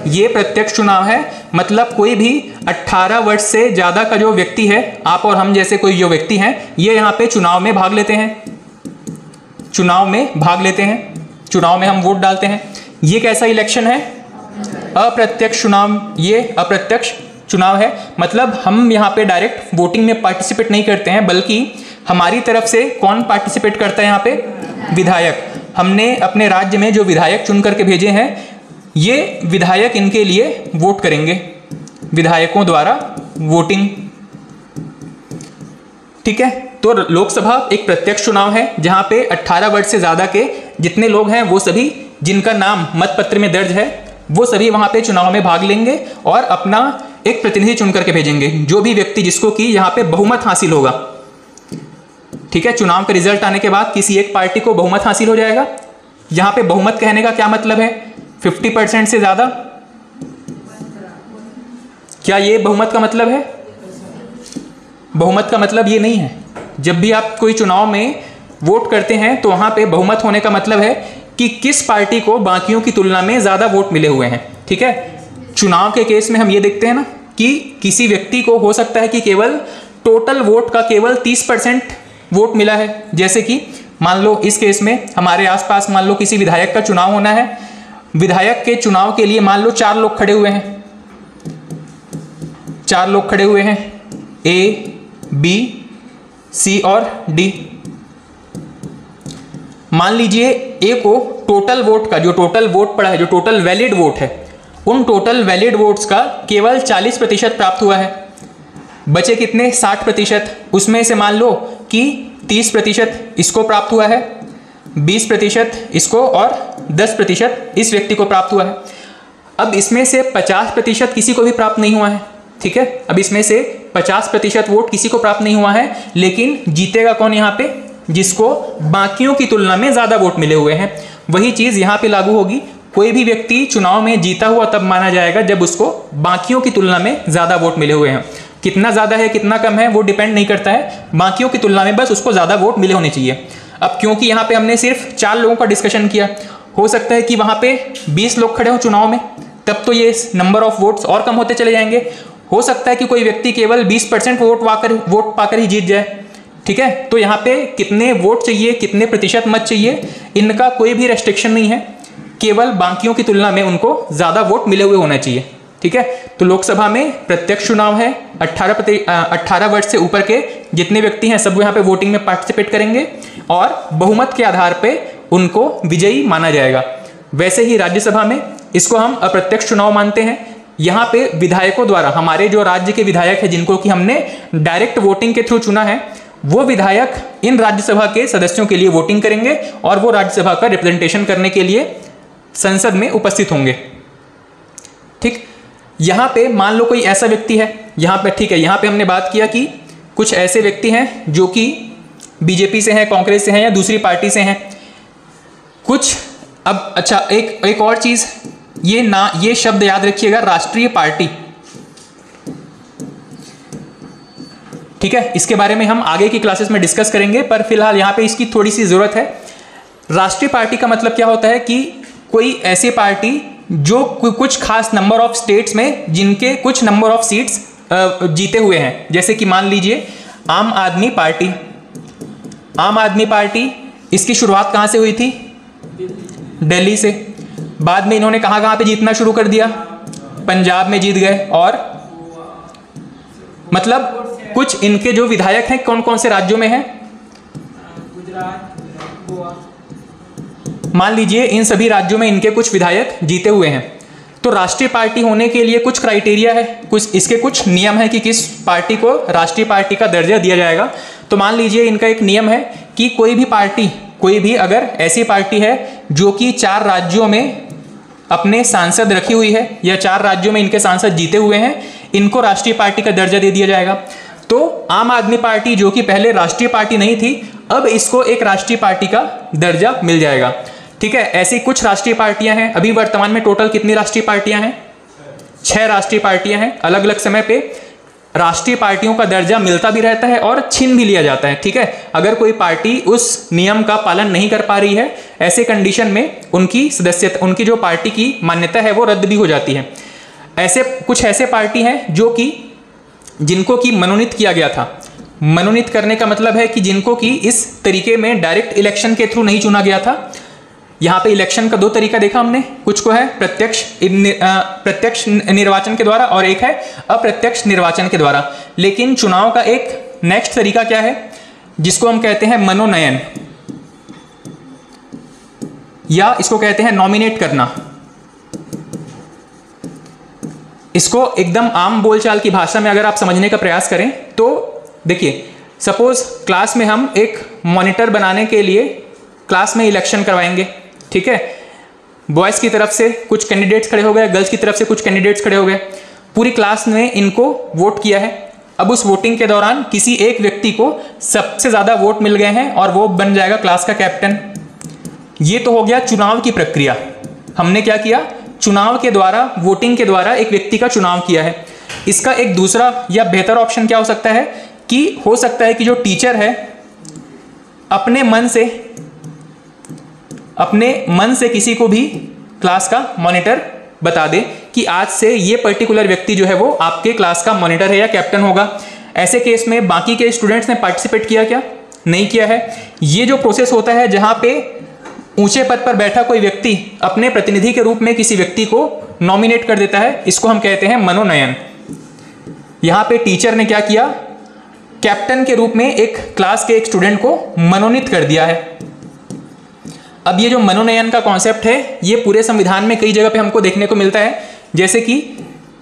ये प्रत्यक्ष चुनाव है, मतलब कोई भी 18 वर्ष से ज़्यादा का जो व्यक्ति है, आप और हम जैसे कोई जो व्यक्ति हैं, ये यहाँ पे चुनाव में भाग लेते हैं, चुनाव में भाग लेते हैं, चुनाव में हम वोट डालते हैं। ये कैसा इलेक्शन है? अप्रत्यक्ष चुनाव। ये अप्रत्यक्ष चुनाव है, मतलब हम यहाँ पे डायरेक्ट वोटिंग में पार्टिसिपेट नहीं करते हैं, बल्कि हमारी तरफ से कौन पार्टिसिपेट करता है यहाँ पे? विधायक। हमने अपने राज्य में जो विधायक चुन करके भेजे हैं, ये विधायक इनके लिए वोट करेंगे, विधायकों द्वारा वोटिंग। ठीक है, तो लोकसभा एक प्रत्यक्ष चुनाव है जहां पे 18 वर्ष से ज्यादा के जितने लोग हैं वो सभी, जिनका नाम मतपत्र में दर्ज है, वो सभी वहां पे चुनाव में भाग लेंगे और अपना एक प्रतिनिधि चुन करके भेजेंगे, जो भी व्यक्ति जिसको कि यहाँ पे बहुमत हासिल होगा। ठीक है, चुनाव का रिजल्ट आने के बाद किसी एक पार्टी को बहुमत हासिल हो जाएगा। यहाँ पे बहुमत कहने का क्या मतलब है? 50% से ज्यादा। क्या ये बहुमत का मतलब है? बहुमत का मतलब ये नहीं है। जब भी आप कोई चुनाव में वोट करते हैं तो वहां पे बहुमत होने का मतलब है कि किस पार्टी को बाकियों की तुलना में ज्यादा वोट मिले हुए हैं। ठीक है, चुनाव के केस में हम ये देखते हैं ना कि किसी व्यक्ति को हो सकता है कि केवल टोटल वोट का केवल 30% वोट मिला है। जैसे कि मान लो इस केस में हमारे आसपास मान लो किसी विधायक का चुनाव होना है, विधायक के चुनाव के लिए मान लो 4 लोग खड़े हुए हैं, 4 लोग खड़े हुए हैं, ए, बी, सी और डी। मान लीजिए ए को टोटल वोट का, जो टोटल वोट पड़ा है, जो टोटल वैलिड वोट है, उन टोटल वैलिड वोट्स का केवल 40% प्राप्त हुआ है। बचे कितने? 60%। उसमें से मान लो कि 30% इसको प्राप्त हुआ है, 20% इसको और 10% इस व्यक्ति को प्राप्त हुआ है। अब इसमें से 50% किसी को भी प्राप्त नहीं हुआ है। ठीक है, अब इसमें से 50% वोट किसी को प्राप्त नहीं हुआ है, लेकिन जीतेगा कौन यहाँ पे? जिसको बाकियों की तुलना में ज्यादा वोट मिले हुए हैं। वही चीज यहाँ पे लागू होगी। कोई भी व्यक्ति चुनाव में जीता हुआ तब माना जाएगा जब उसको बाकियों की तुलना में ज्यादा वोट मिले हुए हैं। कितना ज्यादा है कितना कम है वो डिपेंड नहीं करता है, बाकियों की तुलना में बस उसको ज्यादा वोट मिले होने चाहिए। अब क्योंकि यहाँ पे हमने सिर्फ 4 लोगों का डिस्कशन किया, हो सकता है कि वहां पे 20 लोग खड़े हो चुनाव में, तब तो ये नंबर ऑफ वोट्स और कम होते चले जाएंगे। हो सकता है कि कोई व्यक्ति केवल 20% वोट पाकर ही जीत जाए। ठीक है, तो यहाँ पे कितने वोट चाहिए, कितने प्रतिशत मत चाहिए, इनका कोई भी रेस्ट्रिक्शन नहीं है, केवल बाकियों की तुलना में उनको ज्यादा वोट मिले हुए होना चाहिए। ठीक है, तो लोकसभा में प्रत्यक्ष चुनाव है, 18 वर्ष से ऊपर के जितने व्यक्ति हैं सब यहाँ पे वोटिंग में पार्टिसिपेट करेंगे और बहुमत के आधार पे उनको विजयी माना जाएगा। वैसे ही राज्यसभा में इसको हम अप्रत्यक्ष चुनाव मानते हैं। यहाँ पे विधायकों द्वारा, हमारे जो राज्य के विधायक है जिनको कि हमने डायरेक्ट वोटिंग के थ्रू चुना है, वो विधायक इन राज्यसभा के सदस्यों के लिए वोटिंग करेंगे और वो राज्यसभा का रिप्रेजेंटेशन करने के लिए संसद में उपस्थित होंगे। ठीक, यहाँ पे मान लो कोई ऐसा व्यक्ति है यहाँ पे, ठीक है, यहाँ पे हमने बात किया कि कुछ ऐसे व्यक्ति हैं जो कि बीजेपी से हैं, कांग्रेस से हैं या दूसरी पार्टी से हैं कुछ। अब अच्छा, एक और चीज, ये शब्द याद रखिएगा, राष्ट्रीय पार्टी। ठीक है, इसके बारे में हम आगे की क्लासेस में डिस्कस करेंगे, पर फिलहाल यहाँ पे इसकी थोड़ी सी जरूरत है। राष्ट्रीय पार्टी का मतलब क्या होता है कि कोई ऐसी पार्टी जो कुछ खास नंबर ऑफ स्टेट्स में जिनके कुछ नंबर ऑफ सीट्स जीते हुए हैं। जैसे कि मान लीजिए आम आदमी पार्टी। आम आदमी पार्टी, इसकी शुरुआत कहाँ से हुई थी? दिल्ली से। बाद में इन्होंने कहाँ पे जीतना शुरू कर दिया? पंजाब में जीत गए। और मतलब कुछ इनके जो विधायक हैं कौन कौन से राज्यों में हैं? गुजरात, गोवा। मान लीजिए इन सभी राज्यों में इनके कुछ विधायक जीते हुए हैं। तो राष्ट्रीय पार्टी होने के लिए कुछ क्राइटेरिया है, कुछ इसके कुछ नियम है कि किस पार्टी को राष्ट्रीय पार्टी का दर्जा दिया जाएगा। तो मान लीजिए इनका एक नियम है कि कोई भी पार्टी, कोई भी अगर ऐसी पार्टी है जो कि 4 राज्यों में अपने सांसद रखी हुई है या 4 राज्यों में इनके सांसद जीते हुए हैं, इनको राष्ट्रीय पार्टी का दर्जा दे दिया जाएगा। तो आम आदमी पार्टी जो कि पहले राष्ट्रीय पार्टी नहीं थी, अब इसको एक राष्ट्रीय पार्टी का दर्जा मिल जाएगा। ठीक है, ऐसी कुछ राष्ट्रीय पार्टियां हैं। अभी वर्तमान में टोटल कितनी राष्ट्रीय पार्टियां हैं? 6 राष्ट्रीय पार्टियां हैं। अलग अलग समय पे राष्ट्रीय पार्टियों का दर्जा मिलता भी रहता है और छीन भी लिया जाता है। ठीक है, अगर कोई पार्टी उस नियम का पालन नहीं कर पा रही है, ऐसे कंडीशन में उनकी सदस्यता, उनकी जो पार्टी की मान्यता है वो रद्द भी हो जाती है। ऐसे कुछ ऐसे पार्टी हैं जो कि जिनको कि मनोनीत किया गया था। मनोनीत करने का मतलब है कि जिनको कि इस तरीके में डायरेक्ट इलेक्शन के थ्रू नहीं चुना गया था। यहाँ पे इलेक्शन का 2 तरीका देखा हमने, कुछ को है प्रत्यक्ष निर्वाचन के द्वारा और एक है अप्रत्यक्ष निर्वाचन के द्वारा। लेकिन चुनाव का एक नेक्स्ट तरीका क्या है, जिसको हम कहते हैं मनोनयन, या इसको कहते हैं नॉमिनेट करना। इसको एकदम आम बोलचाल की भाषा में अगर आप समझने का प्रयास करें तो देखिए, सपोज क्लास में हम एक मॉनिटर बनाने के लिए क्लास में इलेक्शन करवाएंगे। ठीक है, बॉयज़ की तरफ से कुछ कैंडिडेट्स खड़े हो गए, गर्ल्स की तरफ से कुछ कैंडिडेट्स खड़े हो गए, पूरी क्लास ने इनको वोट किया है। अब उस वोटिंग के दौरान किसी एक व्यक्ति को सबसे ज़्यादा वोट मिल गए हैं और वो बन जाएगा क्लास का कैप्टन। ये तो हो गया चुनाव की प्रक्रिया। हमने क्या किया? चुनाव के द्वारा, वोटिंग के द्वारा एक व्यक्ति का चुनाव किया है। इसका एक दूसरा या बेहतर ऑप्शन क्या हो सकता है कि हो सकता है कि जो टीचर है अपने मन से किसी को भी क्लास का मॉनिटर बता दे कि आज से ये पर्टिकुलर व्यक्ति जो है वो आपके क्लास का मॉनिटर है या कैप्टन होगा। ऐसे केस में बाकी के स्टूडेंट्स ने पार्टिसिपेट किया क्या? नहीं किया है। ये जो प्रोसेस होता है जहां पे ऊंचे पद पर बैठा कोई व्यक्ति अपने प्रतिनिधि के रूप में किसी व्यक्ति को नॉमिनेट कर देता है, इसको हम कहते हैं मनोनयन। यहां पे टीचर ने क्या किया? कैप्टन के रूप में एक क्लास के एक स्टूडेंट को मनोनीत कर दिया है। अब ये जो मनोनयन का कॉन्सेप्ट है, ये पूरे संविधान में कई जगह पे हमको देखने को मिलता है। जैसे कि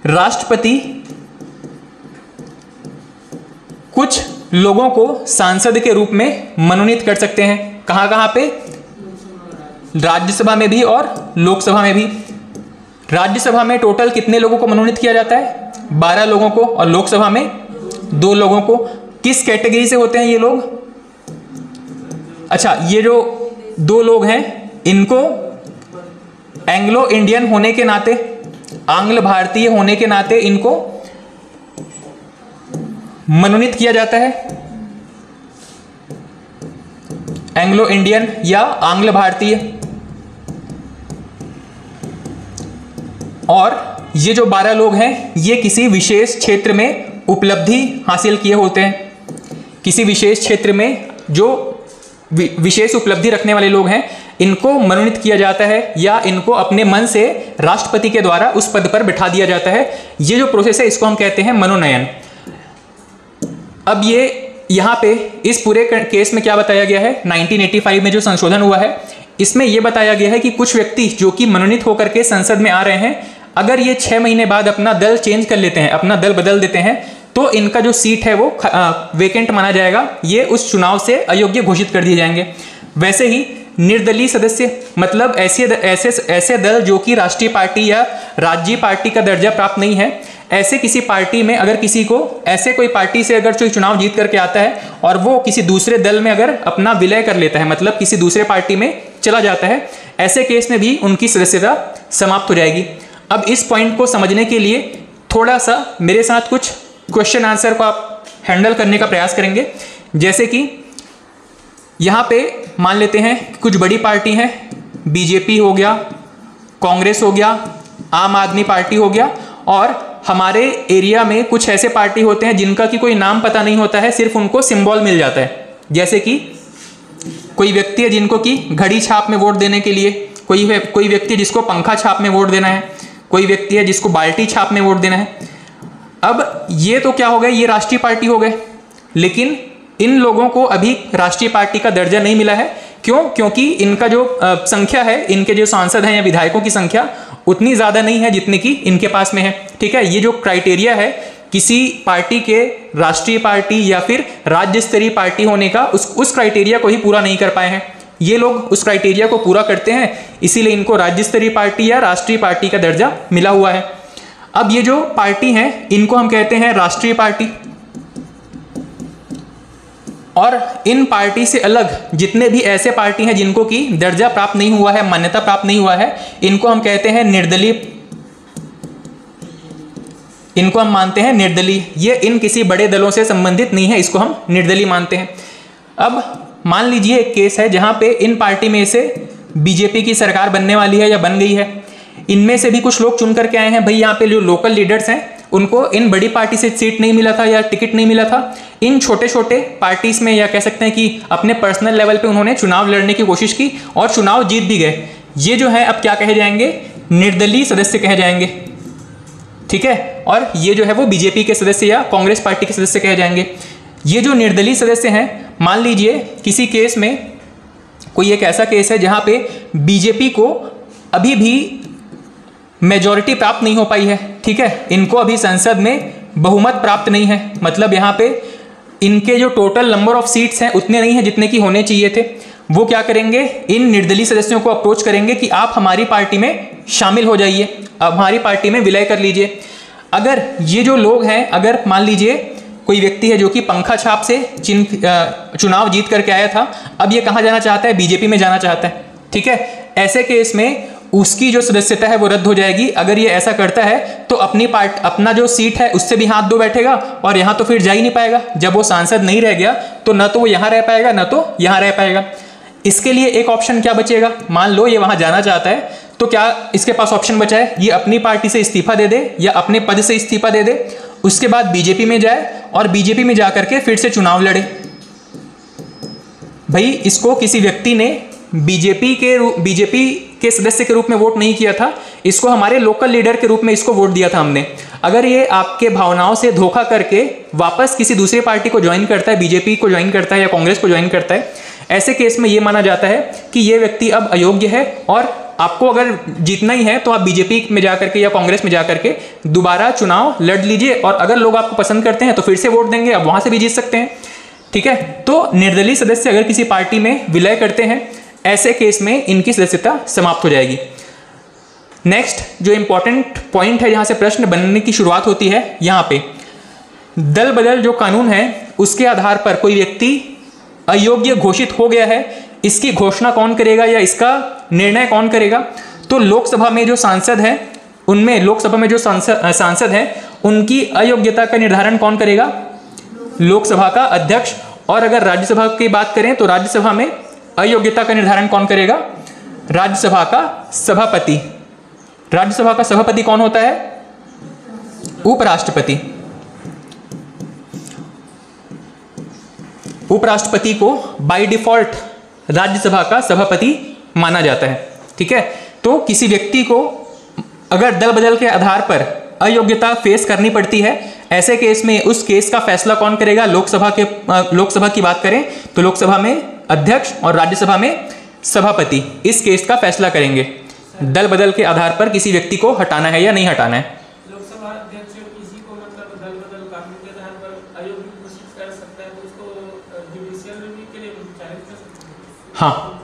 राष्ट्रपति कुछ लोगों को सांसद के रूप में मनोनीत कर सकते हैं। कहां कहां पे? राज्यसभा में भी और लोकसभा में भी। राज्यसभा में टोटल कितने लोगों को मनोनीत किया जाता है? 12 लोगों को, और लोकसभा में 2 लोगों को। किस कैटेगरी से होते हैं ये लोग? अच्छा, ये जो 2 लोग हैं इनको एंग्लो इंडियन होने के नाते, आंग्ल भारतीय होने के नाते इनको मनोनीत किया जाता है। एंग्लो इंडियन या आंग्ल भारतीय। और ये जो 12 लोग हैं ये किसी विशेष क्षेत्र में उपलब्धि हासिल किए होते हैं। किसी विशेष क्षेत्र में जो विशेष उपलब्धि रखने वाले लोग हैं इनको मनोनीत किया जाता है या इनको अपने मन से राष्ट्रपति के द्वारा उस पद पर बिठा दिया जाता है। ये जो प्रोसेस है इसको हम कहते हैं मनोनयन। अब ये यहाँ पे इस पूरे केस में क्या बताया गया है, 1985 में जो संशोधन हुआ है इसमें यह बताया गया है कि कुछ व्यक्ति जो कि मनोनीत होकर के संसद में आ रहे हैं, अगर ये 6 महीने बाद अपना दल चेंज कर लेते हैं, अपना दल बदल देते हैं, तो इनका जो सीट है वो वेकेंट माना जाएगा। ये उस चुनाव से अयोग्य घोषित कर दिए जाएंगे। वैसे ही निर्दलीय सदस्य, मतलब ऐसे दल जो कि राष्ट्रीय पार्टी या राज्य पार्टी का दर्जा प्राप्त नहीं है, ऐसे किसी पार्टी में अगर किसी को, ऐसे कोई पार्टी से अगर कोई चुनाव जीत करके आता है और वो किसी दूसरे दल में अगर अपना विलय कर लेता है, मतलब किसी दूसरे पार्टी में चला जाता है, ऐसे केस में भी उनकी सदस्यता समाप्त हो जाएगी। अब इस पॉइंट को समझने के लिए थोड़ा सा मेरे साथ कुछ क्वेश्चन आंसर को आप हैंडल करने का प्रयास करेंगे। जैसे कि यहाँ पे मान लेते हैं कुछ बड़ी पार्टी हैं, बीजेपी हो गया, कांग्रेस हो गया, आम आदमी पार्टी हो गया, और हमारे एरिया में कुछ ऐसे पार्टी होते हैं जिनका कि कोई नाम पता नहीं होता है, सिर्फ उनको सिंबल मिल जाता है। जैसे कि कोई व्यक्ति है जिनको कि घड़ी छाप में वोट देने के लिए, कोई व्यक्ति जिसको पंखा छाप में वोट देना है, कोई व्यक्ति है जिसको बाल्टी छाप में वोट देना है। अब ये तो क्या हो गए, ये राष्ट्रीय पार्टी हो गए, लेकिन इन लोगों को अभी राष्ट्रीय पार्टी का दर्जा नहीं मिला है। क्यों? क्योंकि इनका जो संख्या है, इनके जो सांसद हैं या विधायकों की संख्या उतनी ज़्यादा नहीं है जितनी कि इनके पास में है। ठीक है, ये जो क्राइटेरिया है किसी पार्टी के राष्ट्रीय पार्टी या फिर राज्य स्तरीय पार्टी होने का, उस क्राइटेरिया को ही पूरा नहीं कर पाए हैं। ये लोग उस क्राइटेरिया को पूरा करते हैं, इसीलिए इनको राज्य स्तरीय पार्टी या राष्ट्रीय पार्टी का दर्जा मिला हुआ है। अब ये जो पार्टी हैं इनको हम कहते हैं राष्ट्रीय पार्टी, और इन पार्टी से अलग जितने भी ऐसे पार्टी हैं जिनको कि दर्जा प्राप्त नहीं हुआ है, मान्यता प्राप्त नहीं हुआ है, इनको हम कहते हैं निर्दलीय, इनको हम मानते हैं निर्दलीय। ये इन किसी बड़े दलों से संबंधित नहीं है, इसको हम निर्दलीय मानते हैं। अब मान लीजिए एक केस है जहां पे इन पार्टी में से बीजेपी की सरकार बनने वाली है या बन गई है, इनमें से भी कुछ लोग चुन करके आए हैं, भाई यहाँ पे जो लोकल लीडर्स हैं उनको इन बड़ी पार्टी से सीट नहीं मिला था या टिकट नहीं मिला था, इन छोटे छोटे पार्टीज में या कह सकते हैं कि अपने पर्सनल लेवल पे उन्होंने चुनाव लड़ने की कोशिश की और चुनाव जीत भी गए। ये जो है अब क्या कहे जाएंगे, निर्दलीय सदस्य कहे जाएंगे। ठीक है, और ये जो है वो बीजेपी के सदस्य या कांग्रेस पार्टी के सदस्य कहे जाएंगे। ये जो निर्दलीय सदस्य हैं, मान लीजिए किसी केस में कोई एक ऐसा केस है जहां पे बीजेपी को अभी भी मेजॉरिटी प्राप्त नहीं हो पाई है। ठीक है, इनको अभी संसद में बहुमत प्राप्त नहीं है, मतलब यहाँ पे इनके जो टोटल नंबर ऑफ सीट्स हैं उतने नहीं हैं जितने की होने चाहिए थे। वो क्या करेंगे, इन निर्दलीय सदस्यों को अप्रोच करेंगे कि आप हमारी पार्टी में शामिल हो जाइए, अब हमारी पार्टी में विलय कर लीजिए। अगर ये जो लोग हैं, अगर मान लीजिए कोई व्यक्ति है जो कि पंखा छाप से चुनाव जीत करके आया था, अब ये कहाँ जाना चाहता है, बीजेपी में जाना चाहता है। ठीक है, ऐसे केस में उसकी जो सदस्यता है वो रद्द हो जाएगी। अगर ये ऐसा करता है तो अपना जो सीट है उससे भी हाथ धो बैठेगा और यहाँ तो फिर जा ही नहीं पाएगा। जब वो सांसद नहीं रह गया तो न तो वो यहाँ रह पाएगा न तो यहाँ रह पाएगा। इसके लिए एक ऑप्शन क्या बचेगा, मान लो ये वहाँ जाना चाहता है तो क्या इसके पास ऑप्शन बचा है, ये अपनी पार्टी से इस्तीफा दे दे या अपने पद से इस्तीफा दे दे, उसके बाद बीजेपी में जाए और बीजेपी में जाकर के फिर से चुनाव लड़े। भाई इसको किसी व्यक्ति ने बीजेपी के सदस्य के रूप में वोट नहीं किया था, इसको हमारे लोकल लीडर के रूप में इसको वोट दिया था हमने। अगर ये आपके भावनाओं से धोखा करके वापस किसी दूसरी पार्टी को ज्वाइन करता है, बीजेपी को ज्वाइन करता है या कांग्रेस को ज्वाइन करता है, ऐसे केस में ये माना जाता है कि ये व्यक्ति अब अयोग्य है और आपको अगर जीतना ही है तो आप बीजेपी में जाकर के या कांग्रेस में जाकर के दोबारा चुनाव लड़ लीजिए, और अगर लोग आपको पसंद करते हैं तो फिर से वोट देंगे, अब वहां से भी जीत सकते हैं। ठीक है, तो निर्दलीय सदस्य अगर किसी पार्टी में विलय करते हैं, ऐसे केस में इनकी सदस्यता समाप्त हो जाएगी। नेक्स्ट जो इंपॉर्टेंट पॉइंट है जहां से प्रश्न बनने की शुरुआत होती है, यहां पे दल बदल जो कानून है उसके आधार पर कोई व्यक्ति अयोग्य घोषित हो गया है, इसकी घोषणा कौन करेगा या इसका निर्णय कौन करेगा। तो लोकसभा में जो सांसद हैं उनमें, लोकसभा में जो सांसद हैं उनकी अयोग्यता का निर्धारण कौन करेगा, लोकसभा का अध्यक्ष। और अगर राज्यसभा की बात करें तो राज्यसभा में अयोग्यता का निर्धारण कौन करेगा, राज्यसभा का सभापति। राज्यसभा का सभापति कौन होता है, उपराष्ट्रपति। उपराष्ट्रपति को बाय डिफॉल्ट राज्यसभा का सभापति माना जाता है। ठीक है, तो किसी व्यक्ति को अगर दल बदल के आधार पर अयोग्यता फेस करनी पड़ती है, ऐसे केस में उस केस का फैसला कौन करेगा, लोकसभा की बात करें तो लोकसभा में अध्यक्ष और राज्यसभा में सभापति इस केस का फैसला करेंगे, दल बदल के आधार पर किसी व्यक्ति को हटाना है या नहीं हटाना है। लोकसभा अध्यक्ष किसी को मतलब दल बदल कानून के आधार पर अयोग्य घोषित कर सकता है, तो उसको जुडिशियल रिव्यू के लिए चैलेंज कर सकते हैं। हाँ,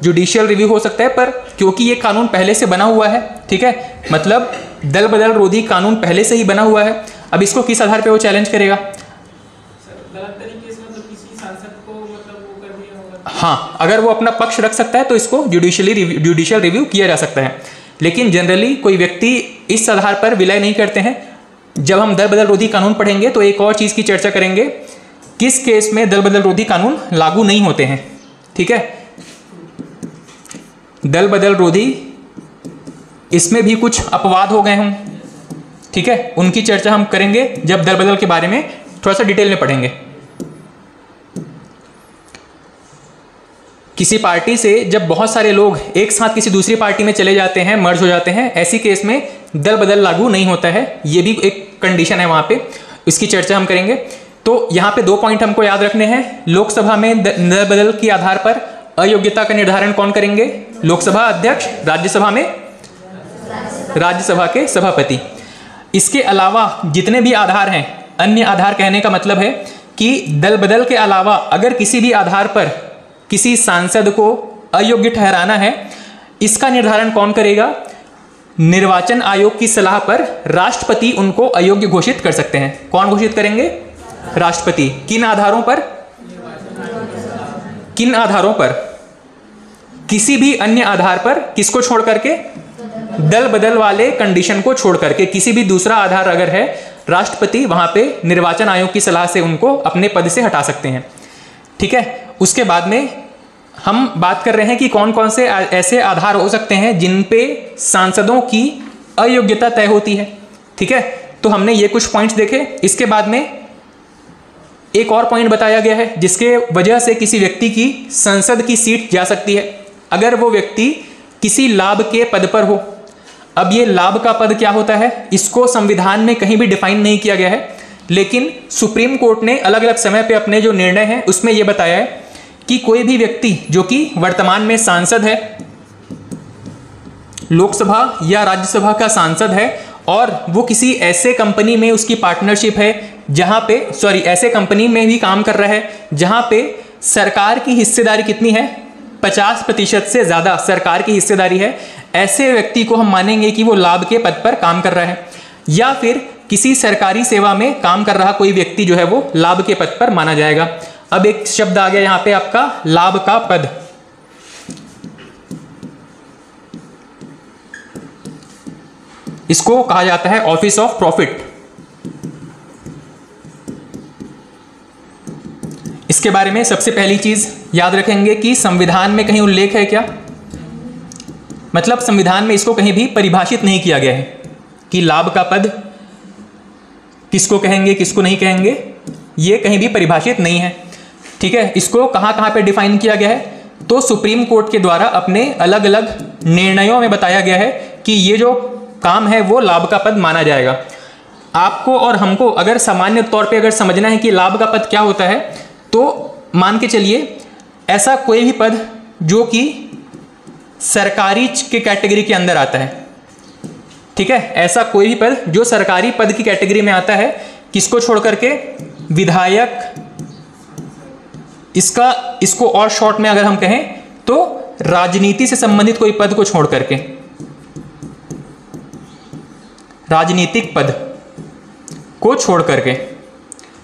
जुडिशियल रिव्यू हो सकता है, पर क्योंकि ये कानून पहले से बना हुआ है, ठीक है, मतलब दल बदल रोधी कानून पहले से ही बना हुआ है, अब इसको किस आधार पे वो चैलेंज करेगा। गलत तरीके से मतलब किसी सांसद को मतलब वो कर दिया होगा। हाँ, अगर वो अपना पक्ष रख सकता है तो इसको जुडिशियल रिव्यू किया जा सकता है, लेकिन जनरली कोई व्यक्ति इस आधार पर विलय नहीं करते हैं। जब हम दल बदल रोधी कानून पढ़ेंगे तो एक और चीज की चर्चा करेंगे, किस केस में दल बदल रोधी कानून लागू नहीं होते हैं। ठीक है, दल बदल रोधी इसमें भी कुछ अपवाद हो गए हों, ठीक है, उनकी चर्चा हम करेंगे जब दल बदल के बारे में थोड़ा सा डिटेल में पढ़ेंगे। किसी पार्टी से जब बहुत सारे लोग एक साथ किसी दूसरी पार्टी में चले जाते हैं, मर्ज हो जाते हैं, ऐसी केस में दल बदल लागू नहीं होता है, ये भी एक कंडीशन है वहां पे, इसकी चर्चा हम करेंगे। तो यहाँ पे 2 पॉइंट हमको याद रखने हैं। लोकसभा में दल बदल के आधार पर अयोग्यता का निर्धारण कौन करेंगे, लोकसभा अध्यक्ष, राज्यसभा में राज्यसभा के सभापति। इसके अलावा जितने भी आधार हैं, अन्य आधार कहने का मतलब है कि दल बदल के अलावा अगर किसी भी आधार पर किसी सांसद को अयोग्य ठहराना है, इसका निर्धारण कौन करेगा? निर्वाचन आयोग की सलाह पर राष्ट्रपति उनको अयोग्य घोषित कर सकते हैं। कौन घोषित करेंगे? राष्ट्रपति। किन आधारों पर? किन आधारों पर? किसी भी अन्य आधार पर, किसको छोड़ करके? दल बदल वाले कंडीशन को छोड़ करके किसी भी दूसरा आधार अगर है, राष्ट्रपति वहां पे निर्वाचन आयोग की सलाह से उनको अपने पद से हटा सकते हैं। ठीक है, उसके बाद में हम बात कर रहे हैं कि कौन कौन से ऐसे आधार हो सकते हैं जिन पे सांसदों की अयोग्यता तय होती है। ठीक है, तो हमने ये कुछ पॉइंट्स देखे। इसके बाद में एक और पॉइंट बताया गया है जिसके वजह से किसी व्यक्ति की संसद की सीट जा सकती है, अगर वो व्यक्ति किसी लाभ के पद पर हो। अब ये लाभ का पद क्या होता है, इसको संविधान में कहीं भी डिफाइन नहीं किया गया है, लेकिन सुप्रीम कोर्ट ने अलग अलग समय पे अपने जो निर्णय हैं उसमें यह बताया है कि कोई भी व्यक्ति जो कि वर्तमान में सांसद है, लोकसभा या राज्यसभा का सांसद है, और वो किसी ऐसे कंपनी में उसकी पार्टनरशिप है जहां पे ऐसे कंपनी में भी काम कर रहा है जहां पे सरकार की हिस्सेदारी कितनी है, 50% से ज़्यादा सरकार की हिस्सेदारी है, ऐसे व्यक्ति को हम मानेंगे कि वो लाभ के पद पर काम कर रहा है। या फिर किसी सरकारी सेवा में काम कर रहा कोई व्यक्ति जो है वो लाभ के पद पर माना जाएगा। अब एक शब्द आ गया यहां पे आपका, लाभ का पद। इसको कहा जाता है ऑफिस ऑफ प्रॉफिट। इसके बारे में सबसे पहली चीज याद रखेंगे कि संविधान में कहीं उल्लेख है क्या? मतलब संविधान में इसको कहीं भी परिभाषित नहीं किया गया है कि लाभ का पद किसको कहेंगे, किसको नहीं कहेंगे, ये कहीं भी परिभाषित नहीं है। ठीक है, इसको कहां पे डिफाइन किया गया है? तो सुप्रीम कोर्ट के द्वारा अपने अलग अलग निर्णयों में बताया गया है कि ये जो काम है वो लाभ का पद माना जाएगा। आपको और हमको अगर सामान्य तौर पे अगर समझना है कि लाभ का पद क्या होता है, तो मान के चलिए ऐसा कोई भी पद जो कि सरकारी के कैटेगरी के अंदर आता है। ठीक है, ऐसा कोई भी पद जो सरकारी पद की कैटेगरी में आता है, किसको छोड़ करके? विधायक। इसको और शॉर्ट में अगर हम कहें तो राजनीति से संबंधित कोई पद को छोड़ करके, राजनीतिक पद को छोड़ करके।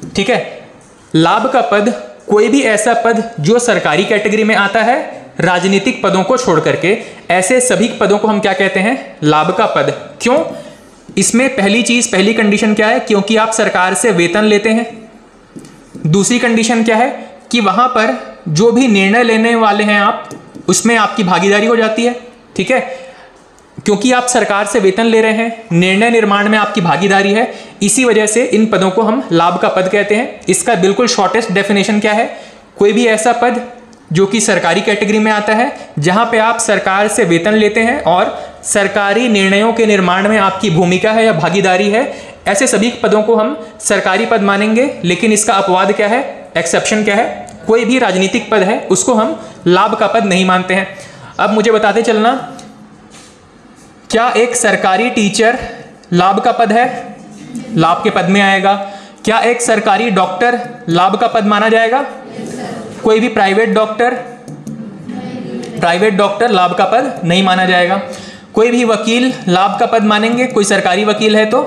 ठीक है, लाभ का पद कोई भी ऐसा पद जो सरकारी कैटेगरी में आता है, राजनीतिक पदों को छोड़ करके, ऐसे सभी पदों को हम क्या कहते हैं? लाभ का पद। क्यों? इसमें पहली कंडीशन क्या है? क्योंकि आप सरकार से वेतन लेते हैं। दूसरी कंडीशन क्या है? कि वहां पर जो भी निर्णय लेने वाले हैं आप, उसमें आपकी भागीदारी हो जाती है। ठीक है, क्योंकि आप सरकार से वेतन ले रहे हैं, निर्णय निर्माण में आपकी भागीदारी है, इसी वजह से इन पदों को हम लाभ का पद कहते हैं। इसका बिल्कुल शॉर्टेस्ट डेफिनेशन क्या है? कोई भी ऐसा पद जो कि सरकारी कैटेगरी में आता है, जहां पे आप सरकार से वेतन लेते हैं और सरकारी निर्णयों के निर्माण में आपकी भूमिका है या भागीदारी है, ऐसे सभी पदों को हम सरकारी पद मानेंगे। लेकिन इसका अपवाद क्या है, एक्सेप्शन क्या है? कोई भी राजनीतिक पद है उसको हम लाभ का पद नहीं मानते हैं। अब मुझे बताते चलना, क्या एक सरकारी टीचर लाभ का पद है? लाभ के पद में आएगा। क्या एक सरकारी डॉक्टर लाभ का पद माना जाएगा? कोई भी प्राइवेट डॉक्टर लाभ का पद नहीं माना जाएगा। कोई भी वकील लाभ का पद मानेंगे? कोई सरकारी वकील है तो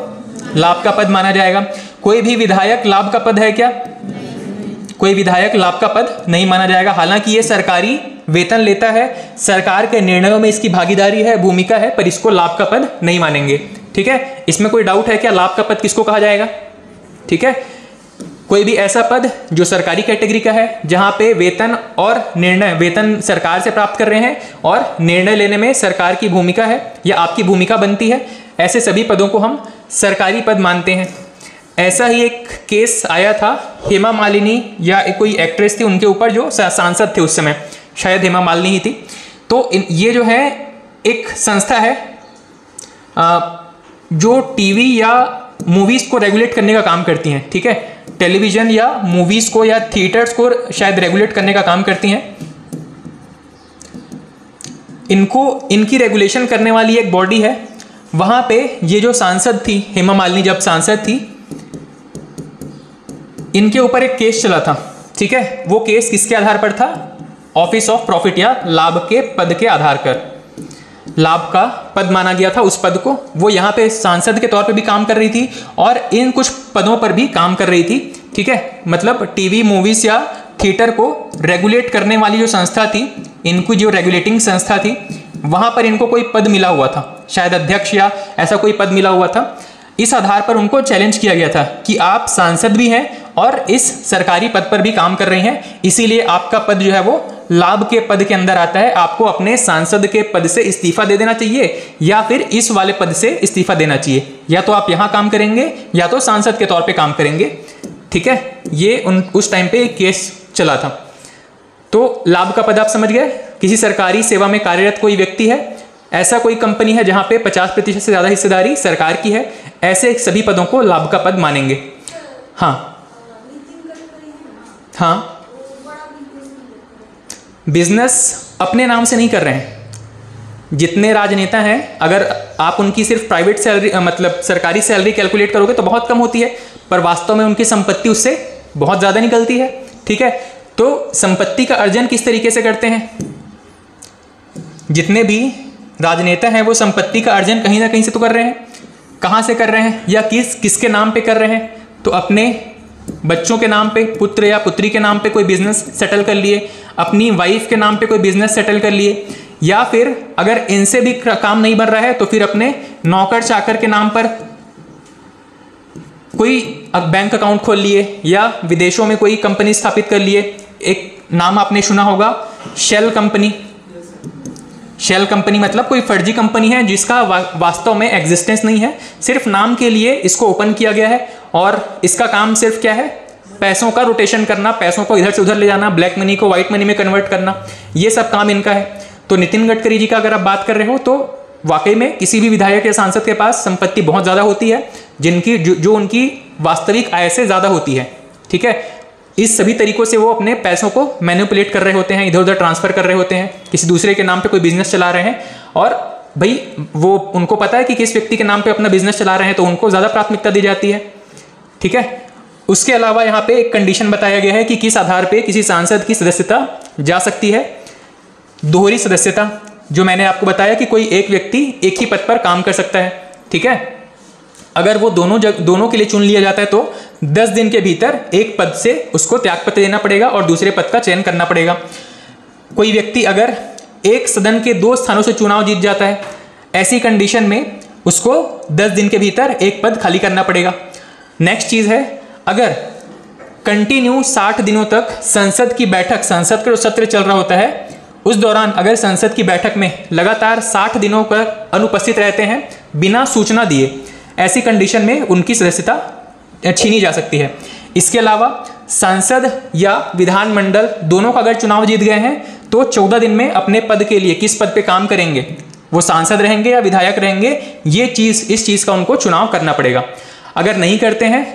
लाभ का पद माना जाएगा। कोई भी विधायक लाभ का पद है क्या? कोई विधायक लाभ का पद नहीं माना जाएगा। हालांकि ये सरकारी वेतन लेता है, सरकार के निर्णयों में इसकी भागीदारी है, भूमिका है, पर इसको लाभ का पद नहीं मानेंगे। ठीक है, इसमें कोई डाउट है क्या? लाभ का पद किसको कहा जाएगा? ठीक है, कोई भी ऐसा पद जो सरकारी कैटेगरी का है, जहां पे वेतन सरकार से प्राप्त कर रहे हैं और निर्णय लेने में सरकार की भूमिका है या आपकी भूमिका बनती है, ऐसे सभी पदों को हम सरकारी पद मानते हैं। ऐसा ही एक केस आया था, हेमा मालिनी या कोई एक्ट्रेस थी, उनके ऊपर जो सांसद थे उस समय, शायद हेमा मालिनी ही थी। तो ये जो है एक संस्था है जो टीवी या मूवीज को रेगुलेट करने का काम करती हैं। ठीक है, टेलीविजन या मूवीज को या थिएटर्स को शायद रेगुलेट करने का काम करती हैं। इनकी रेगुलेशन करने वाली एक बॉडी है वहां पे ये जो सांसद थी हेमा मालिनी, जब सांसद थी, इनके ऊपर एक केस चला था, ठीक है। वो केस किसके आधार पर था? ऑफिस ऑफ प्रॉफिट या लाभ के पद के आधार पर, लाभ का पद माना गया था उस पद को। वो यहाँ पे सांसद के तौर पे भी काम कर रही थी और इन कुछ पदों पर भी काम कर रही थी, ठीक है। मतलब टीवी, मूवीज या थिएटर को रेगुलेट करने वाली जो संस्था थी, इनको जो रेगुलेटिंग संस्था थी, वहां पर इनको कोई पद मिला हुआ था, शायद अध्यक्ष या ऐसा कोई पद मिला हुआ था। इस आधार पर उनको चैलेंज किया गया था कि आप सांसद भी हैं और इस सरकारी पद पर भी काम कर रही हैं, इसीलिए आपका पद जो है वो लाभ के पद के अंदर आता है। आपको अपने सांसद के पद से इस्तीफा दे देना चाहिए या फिर इस वाले पद से इस्तीफा देना चाहिए। या तो आप यहां काम करेंगे या तो सांसद के तौर पे काम करेंगे, ठीक है। ये उस टाइम पे एक केस चला था। तो लाभ का पद आप समझ गए, किसी सरकारी सेवा में कार्यरत कोई व्यक्ति है, ऐसा कोई कंपनी है जहां पे 50% से ज्यादा हिस्सेदारी सरकार की है, ऐसे सभी पदों को लाभ का पद मानेंगे। हाँ हाँ, बिजनेस अपने नाम से नहीं कर रहे हैं। जितने राजनेता हैं, अगर आप उनकी सिर्फ प्राइवेट सैलरी मतलब सरकारी सैलरी कैलकुलेट करोगे तो बहुत कम होती है, पर वास्तव में उनकी संपत्ति उससे बहुत ज़्यादा निकलती है, ठीक है। तो संपत्ति का अर्जन किस तरीके से करते हैं? जितने भी राजनेता हैं वो संपत्ति का अर्जन कहीं ना कहीं से तो कर रहे हैं। कहाँ से कर रहे हैं या किसके नाम पे कर रहे हैं? तो अपने बच्चों के नाम पे, पुत्र या पुत्री के नाम पे कोई बिजनेस सेटल कर लिए, अपनी वाइफ के नाम पे कोई बिजनेस सेटल कर लिए, या फिर अगर इनसे भी काम नहीं बन रहा है तो फिर अपने नौकर चाकर के नाम पर कोई बैंक अकाउंट खोल लिए या विदेशों में कोई कंपनी स्थापित कर लिए। एक नाम आपने सुना होगा, शेल कंपनी। शेल कंपनी मतलब कोई फर्जी कंपनी है जिसका वास्तव में एग्जिस्टेंस नहीं है, सिर्फ नाम के लिए इसको ओपन किया गया है और इसका काम सिर्फ क्या है? पैसों का रोटेशन करना, पैसों को इधर से उधर ले जाना, ब्लैक मनी को व्हाइट मनी में कन्वर्ट करना, ये सब काम इनका है। तो नितिन गडकरी जी का अगर आप बात कर रहे हो तो वाकई में किसी भी विधायक या सांसद के पास संपत्ति बहुत ज़्यादा होती है, जिनकी जो उनकी वास्तविक आय से ज़्यादा होती है, ठीक है। इस सभी तरीकों से वो अपने पैसों को मैनिपुलेट कर रहे होते हैं, इधर उधर ट्रांसफर कर रहे होते हैं, किसी दूसरे के नाम पे कोई बिजनेस चला रहे हैं और भाई वो उनको पता है कि किस व्यक्ति के नाम पे अपना बिजनेस चला रहे हैं तो उनको ज़्यादा प्राथमिकता दी जाती है, ठीक है। उसके अलावा यहाँ पे एक कंडीशन बताया गया है कि किस आधार पे किसी सांसद की सदस्यता जा सकती है। दोहरी सदस्यता, जो मैंने आपको बताया कि कोई एक व्यक्ति एक ही पद पर काम कर सकता है, ठीक है। अगर वो दोनों के लिए चुन लिया जाता है तो 10 दिन के भीतर एक पद से उसको त्यागपत्र देना पड़ेगा और दूसरे पद का चयन करना पड़ेगा। कोई व्यक्ति अगर एक सदन के 2 स्थानों से चुनाव जीत जाता है, ऐसी कंडीशन में उसको 10 दिन के भीतर एक पद खाली करना पड़ेगा। नेक्स्ट चीज़ है, अगर कंटिन्यू 60 दिनों तक संसद की बैठक, संसद का जो सत्र चल रहा होता है उस दौरान अगर संसद की बैठक में लगातार 60 दिनों पर अनुपस्थित रहते हैं बिना सूचना दिए, ऐसी कंडीशन में उनकी सदस्यता छीनी जा सकती है। इसके अलावा सांसद या विधानमंडल दोनों का अगर चुनाव जीत गए हैं तो 14 दिन में अपने पद के लिए किस पद पे काम करेंगे, वो सांसद रहेंगे या विधायक रहेंगे, इस चीज़ का उनको चुनाव करना पड़ेगा। अगर नहीं करते हैं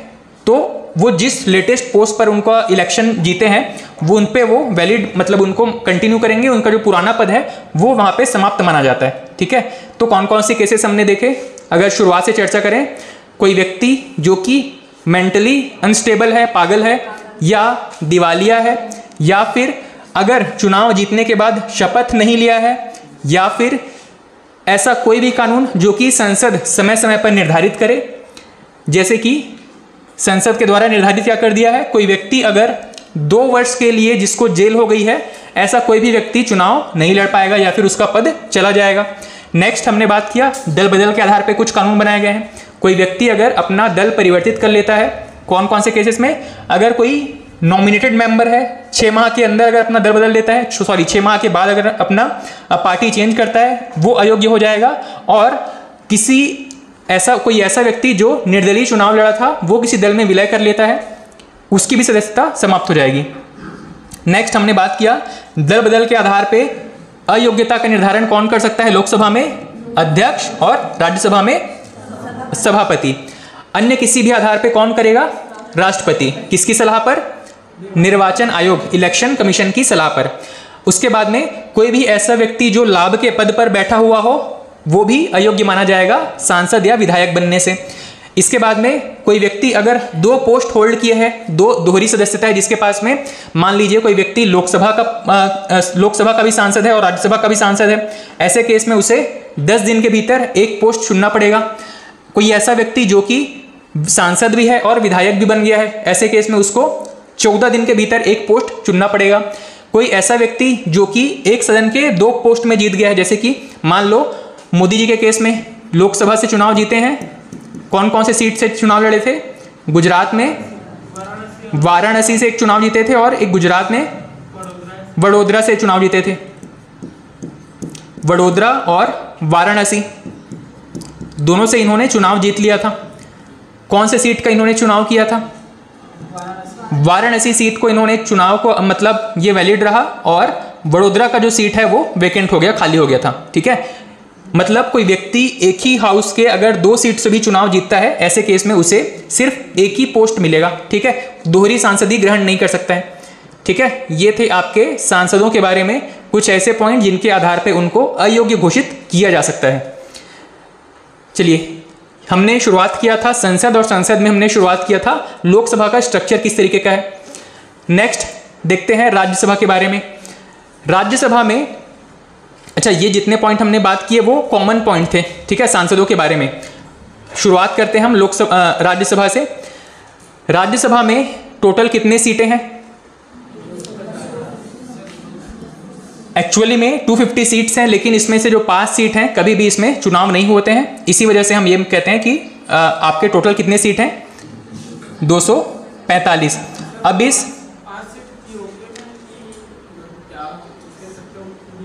तो वो जिस लेटेस्ट पोस्ट पर उनका इलेक्शन जीते हैं वो उन पे वो वैलिड, मतलब उनको कंटिन्यू करेंगे, उनका जो पुराना पद है वो वहाँ पे समाप्त माना जाता है, ठीक है। तो कौन कौन से केसेस हमने देखे? अगर शुरुआत से चर्चा करें, कोई व्यक्ति जो कि मेंटली अनस्टेबल है, पागल है या दिवालिया है, या फिर अगर चुनाव जीतने के बाद शपथ नहीं लिया है, या फिर ऐसा कोई भी कानून जो कि संसद समय समय पर निर्धारित करे, जैसे कि संसद के द्वारा निर्धारित क्या कर दिया है, कोई व्यक्ति अगर 2 वर्ष के लिए जिसको जेल हो गई है, ऐसा कोई भी व्यक्ति चुनाव नहीं लड़ पाएगा या फिर उसका पद चला जाएगा। नेक्स्ट हमने बात किया दल बदल के आधार पर कुछ कानून बनाए गए हैं। कोई व्यक्ति अगर अपना दल परिवर्तित कर लेता है, कौन कौन से केसेस में? अगर कोई नॉमिनेटेड मेंबर है, 6 माह के अंदर अगर अपना दल बदल लेता है, 6 माह के बाद अगर अपना पार्टी चेंज करता है, वो अयोग्य हो जाएगा। और कोई ऐसा व्यक्ति जो निर्दलीय चुनाव लड़ा था वो किसी दल में विलय कर लेता है, उसकी भी सदस्यता समाप्त हो जाएगी। नेक्स्ट हमने बात किया दल बदल के आधार पे अयोग्यता का निर्धारण कौन कर सकता है? लोकसभा में अध्यक्ष और राज्यसभा में सभापति। अन्य किसी भी आधार पे कौन करेगा? राष्ट्रपति। किसकी सलाह पर? निर्वाचन आयोग, इलेक्शन कमीशन की सलाह पर। उसके बाद में कोई भी ऐसा व्यक्ति जो लाभ के पद पर बैठा हुआ हो वो भी अयोग्य माना जाएगा सांसद या विधायक बनने से। इसके बाद में कोई व्यक्ति अगर 2 पोस्ट होल्ड किए हैं, 2 दोहरी सदस्यता है जिसके पास में, मान लीजिए कोई व्यक्ति लोकसभा का भी सांसद है और राज्यसभा का भी सांसद है, ऐसे केस में उसे 10 दिन के भीतर एक पोस्ट चुनना पड़ेगा। कोई ऐसा व्यक्ति जो कि सांसद भी है और विधायक भी बन गया है, ऐसे केस में उसको 14 दिन के भीतर एक पोस्ट चुनना पड़ेगा। कोई ऐसा व्यक्ति जो कि एक सदन के 2 पोस्ट में जीत गया है, जैसे कि मान लो मोदी जी के केस में लोकसभा से चुनाव जीते हैं, कौन कौन से सीट से चुनाव लड़े थे? गुजरात में वाराणसी से एक चुनाव जीते थे और एक गुजरात में वडोदरा से चुनाव जीते थे। वडोदरा और वाराणसी दोनों से इन्होंने चुनाव जीत लिया था। कौन से सीट का इन्होंने चुनाव किया था? वाराणसी सीट को इन्होंने चुनाव को, मतलब ये वैलिड रहा, और वडोदरा का जो सीट है वो वेकेंट हो गया, खाली हो गया था। ठीक है, मतलब कोई व्यक्ति एक ही हाउस के अगर 2 सीट से भी चुनाव जीतता है, ऐसे केस में उसे सिर्फ एक ही पोस्ट मिलेगा। ठीक है, दोहरी सांसदी ग्रहण नहीं कर सकता है। ठीक है, ये थे आपके सांसदों के बारे में कुछ ऐसे पॉइंट जिनके आधार पर उनको अयोग्य घोषित किया जा सकता है। चलिए, हमने शुरुआत किया था संसद, और संसद में हमने शुरुआत किया था लोकसभा का स्ट्रक्चर किस तरीके का है। नेक्स्ट देखते हैं राज्यसभा के बारे में। राज्यसभा में, अच्छा, ये जितने पॉइंट हमने बात किए वो कॉमन पॉइंट थे। ठीक है, सांसदों के बारे में। शुरुआत करते हैं हम राज्यसभा से। राज्यसभा में टोटल कितने सीटें हैं? एक्चुअली में 250 सीट्स हैं, लेकिन इसमें से जो 5 सीट हैं कभी भी इसमें चुनाव नहीं होते हैं। इसी वजह से हम ये कहते हैं कि आपके टोटल कितने सीट हैं? 245। अब इस,